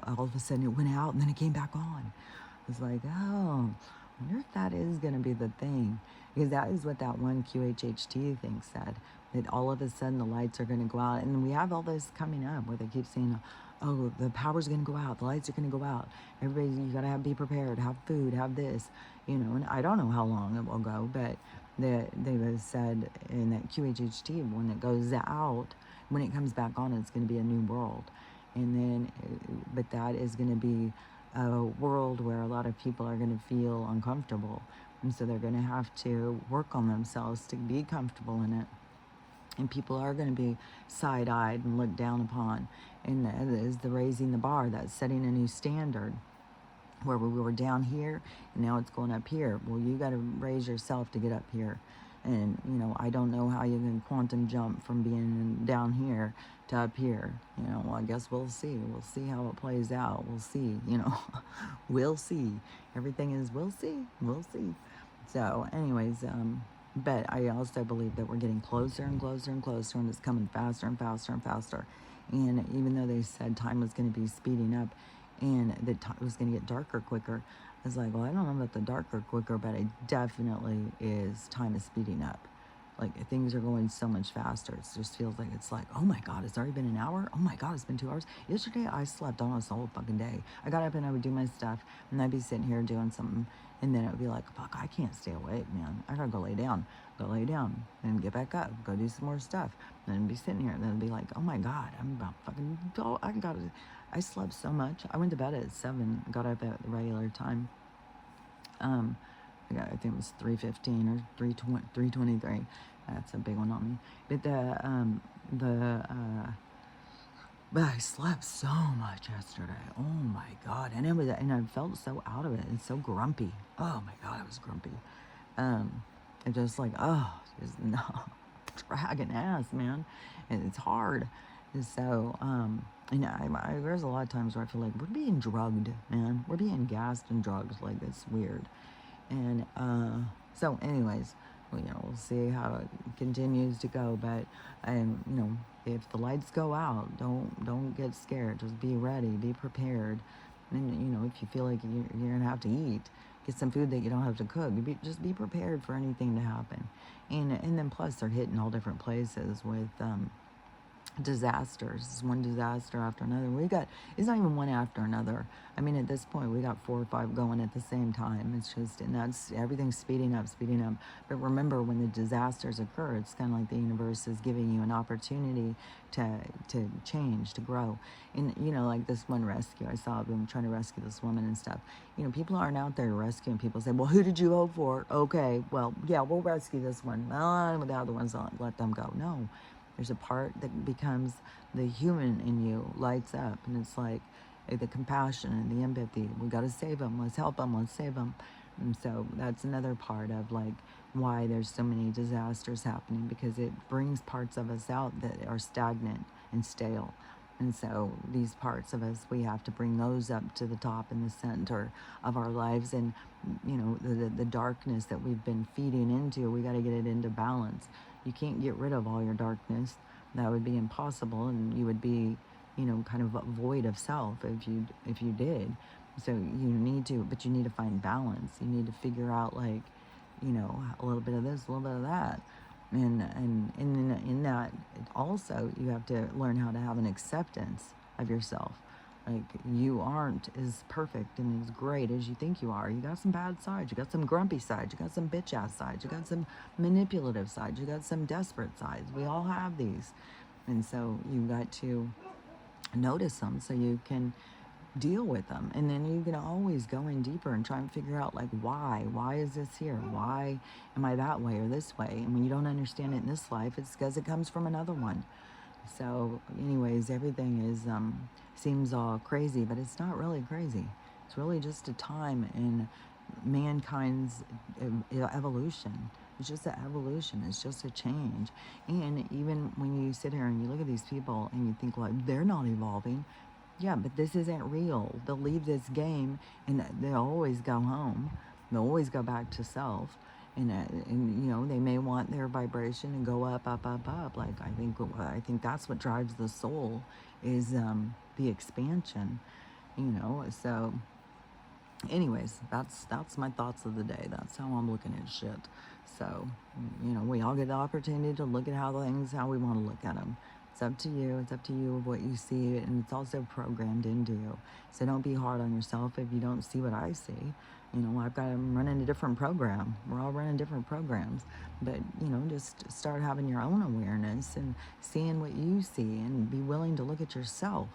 A: all of a sudden it went out and then it came back on. I was like, oh, I wonder if that is going to be the thing. Because that is what that one QHHT thing said, that all of a sudden the lights are going to go out. And we have all this coming up where they keep saying, oh, the power's going to go out, the lights are going to go out. Everybody, you got to be prepared, have food, have this, and I don't know how long it will go, but they said in that QHHT, when it goes out, when it comes back on, it's going to be a new world. And then, but that is going to be a world where a lot of people are going to feel uncomfortable. And so they're going to have to work on themselves to be comfortable in it. And people are going to be side-eyed and looked down upon. And that is the raising the bar. That's setting a new standard. Where we were down here, and now it's going up here. Well, you got to raise yourself to get up here. And, I don't know how you can quantum jump from being down here to up here. Well, I guess we'll see. We'll see how it plays out. We'll see, we'll see. Everything is, we'll see. We'll see. So, anyways, but I also believe that we're getting closer and closer and closer, and it's coming faster and faster and faster. And even though they said time was going to be speeding up, and that it was going to get darker quicker, I was like, well, I don't know about the darker quicker, but it definitely is, time is speeding up. Like, things are going so much faster. It just feels like, it's like, oh my God, it's already been an hour? Oh my God, it's been 2 hours? Yesterday, I slept almost the whole fucking day. I got up and I would do my stuff, and I'd be sitting here doing something, and then it would be like, fuck, I can't stay awake, man. I gotta go lay down, and get back up, go do some more stuff. And then be sitting here, and then be like, oh my God, I'm about fucking, I slept so much. I went to bed at 7, got up at the regular time. I think it was 3:15 or 3:23. That's a big one on me. But But I slept so much yesterday. Oh my God. And I felt so out of it and so grumpy. Oh my God, I was grumpy. And just like, oh, just no, dragging ass, man. And it's hard. And so, and there's a lot of times where I feel like we're being drugged, man. We're being gassed and drugged. Like, it's weird. And so, anyways, we'll see how it continues to go. But if the lights go out, don't get scared. Just be ready, be prepared. And if you feel like you're gonna have to eat, get some food that you don't have to cook. Just be prepared for anything to happen. And then plus they're hitting all different places with disasters. It's one disaster after another. It's not even one after another. I mean, at this point, we got 4 or 5 going at the same time. It's just, and that's everything's speeding up, speeding up. But remember, when the disasters occur, it's kind of like the universe is giving you an opportunity to change, to grow. And, like this one rescue, I saw them trying to rescue this woman and stuff. People aren't out there rescuing people. Say, well, who did you vote for? Okay, well, yeah, we'll rescue this one. Well, the other ones, I'll let them go. No. There's a part that becomes the human in you, lights up, and it's like the compassion and the empathy. We got to save them. Let's help them. Let's save them. And so that's another part of like why there's so many disasters happening, because it brings parts of us out that are stagnant and stale. And so these parts of us, we have to bring those up to the top in the center of our lives. And, the darkness that we've been feeding into, we got to get it into balance. You can't get rid of all your darkness. That would be impossible, and you would be, kind of void of self if you did. So you need to find balance. You need to figure out like, a little bit of this, a little bit of that. And in that also you have to learn how to have an acceptance of yourself. Like, you aren't as perfect and as great as you think you are. You got some bad sides. You got some grumpy sides. You got some bitch ass sides. You got some manipulative sides. You got some desperate sides. We all have these. And so you got to notice them so you can deal with them. And then you can always go in deeper and try and figure out like why is this here? Why am I that way or this way? And when you don't understand it in this life, it's because it comes from another one. So anyways, everything is seems all crazy, but it's not really crazy. It's really just a time in mankind's evolution. It's just an evolution. It's just a change. And even when you sit here and you look at these people and you think like they're not evolving, yeah, but this isn't real. They'll leave this game and they'll always go home. They'll always go back to self. And they may want their vibration and go up, up, up, up. Like, I think that's what drives the soul is the expansion, So anyways, that's my thoughts of the day. That's how I'm looking at shit. So, we all get the opportunity to look at how we want to look at them. It's up to you. It's up to you of what you see, and it's also programmed into you. So don't be hard on yourself if you don't see what I see. I'm running a different program. We're all running different programs. But, just start having your own awareness and seeing what you see, and be willing to look at yourself.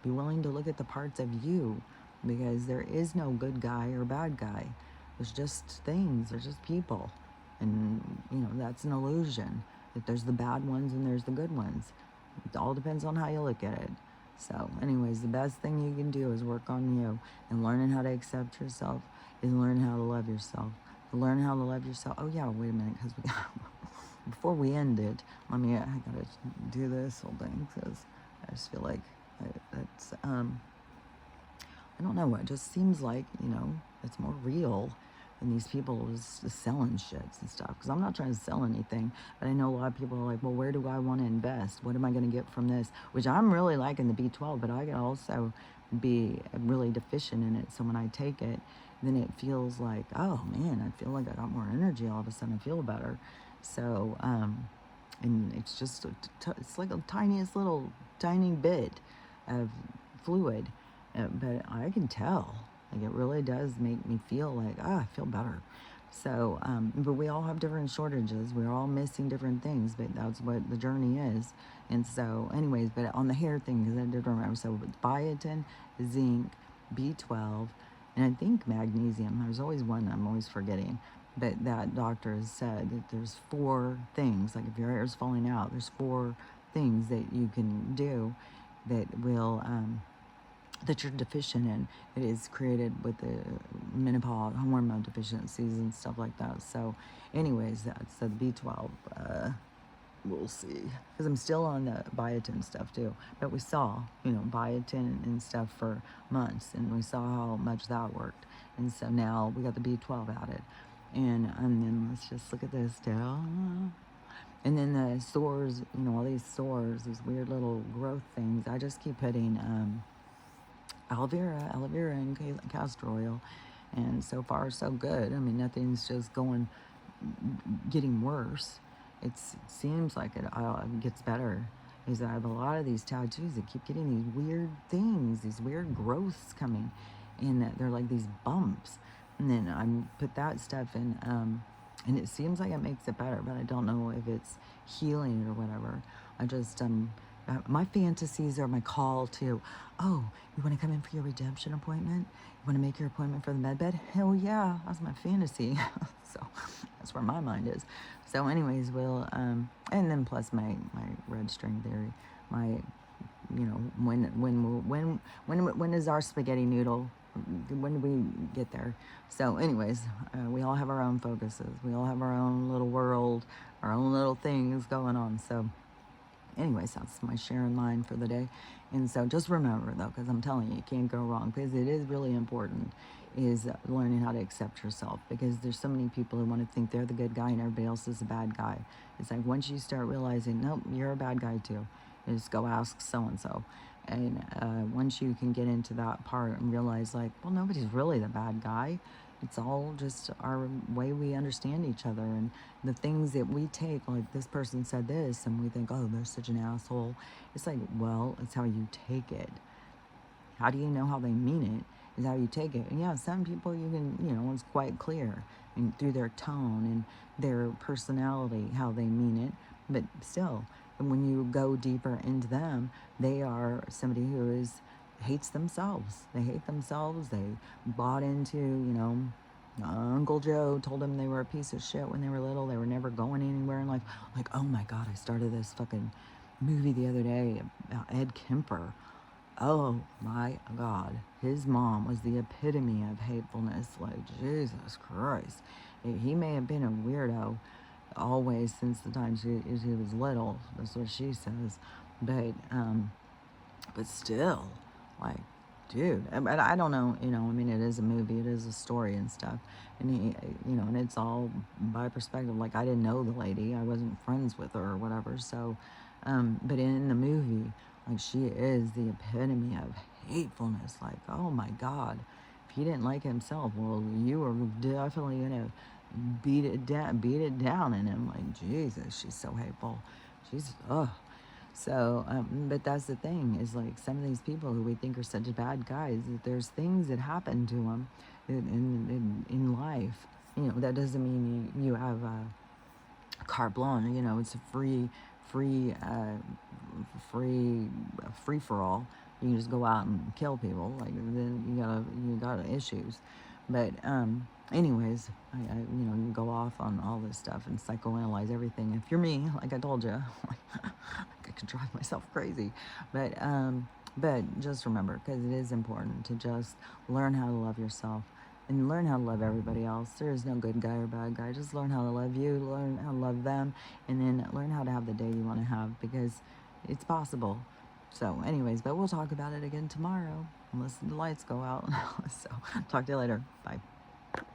A: Be willing to look at the parts of you, because there is no good guy or bad guy. There's just things. There's just people. And, that's an illusion. That there's the bad ones and there's the good ones. It all depends on how you look at it. So anyways, the best thing you can do is work on you, and learning how to accept yourself is learn how to love yourself. Learn how to love yourself. Oh yeah, wait a minute, because before we end it, I gotta do this whole thing, because I just feel like I don't know, it just seems like, it's more real than these people just selling shits and stuff. Because I'm not trying to sell anything, but I know a lot of people are like, well, where do I want to invest? What am I going to get from this? Which I'm really liking the B12, but I can also be really deficient in it. So when I take it, then it feels like, oh man, I feel like I got more energy all of a sudden. I feel better. So, and it's just, it's like a tiny bit of fluid. But I can tell, like, it really does make me feel like, I feel better. So, but we all have different shortages. We're all missing different things, but that's what the journey is. And so, anyways, but on the hair thing, because I did remember, so with biotin, zinc, B12, and I think magnesium. There's always one I'm always forgetting. But that doctor has said that there's 4 things, like if your hair is falling out, there's 4 things that you can do that will that you're deficient in. It is created with the menopause, hormone deficiencies and stuff like that. So, anyways, that's the B12. We'll see, because I'm still on the biotin stuff too. But we saw, biotin and stuff for months, and we saw how much that worked. And so now we got the B12 added, and then let's just look at this down. And then the sores, all these sores, these weird little growth things. I just keep putting aloe vera, and castor oil, and so far so good. I mean, nothing's just getting worse. It seems like it gets better. Is I have a lot of these tattoos that keep getting these weird things, these weird growths coming, and they're like these bumps. And then I put that stuff in, and it seems like it makes it better, but I don't know if it's healing or whatever. I just my fantasies are my call to, oh, you want to come in for your redemption appointment? You want to make your appointment for the med bed? Hell yeah, that's my fantasy. So that's where my mind is. So anyways, and then plus my red string theory, my, when is our spaghetti noodle? When do we get there? So anyways, we all have our own focuses. We all have our own little world, our own little things going on. So anyways, that's my sharing line for the day. And so just remember, though, because I'm telling you, you can't go wrong, because it is really important, is learning how to accept yourself, because there's so many people who want to think they're the good guy and everybody else is the bad guy. It's like, once you start realizing, nope, you're a bad guy too, just go ask so-and-so. And once you can get into that part and realize, like, well, nobody's really the bad guy. It's all just our way we understand each other, and the things that we take, like this person said this, and we think, oh, they're such an asshole. It's like, well, it's how you take it. How do you know how they mean it? Is how you take it. And yeah, some people you can, it's quite clear, and through their tone and their personality, how they mean it. But still, when you go deeper into them, they are somebody who hates themselves. They hate themselves. They bought into, Uncle Joe told them they were a piece of shit when they were little. They were never going anywhere in life. Like, oh my God, I started this fucking movie the other day about Ed Kemper. Oh my God. His mom was the epitome of hatefulness. Like, Jesus Christ. He may have been a weirdo always since the time he was little. That's what she says. But still, like, dude, I don't know, I mean, it is a movie, it is a story and stuff, and and it's all by perspective. Like, I didn't know the lady, I wasn't friends with her or whatever, so, but in the movie, like, she is the epitome of hatefulness. Like, oh my God, if he didn't like himself, well, you are definitely gonna beat it down in him. Like, Jesus, she's so hateful. She's, ugh. So, but that's the thing, is like, some of these people who we think are such bad guys, that there's things that happen to them in life. That doesn't mean you have carte blanche. It's a free for all. You can just go out and kill people. Like, then you got issues. But anyways, I you can go off on all this stuff and psychoanalyze everything. If you're me, like I told you, I could drive myself crazy. But just remember, because it is important to just learn how to love yourself and learn how to love everybody else. There is no good guy or bad guy. Just learn how to love you, learn how to love them, and then learn how to have the day you want to have, because it's possible. So anyways, but we'll talk about it again tomorrow, unless the lights go out. So talk to you later. Bye.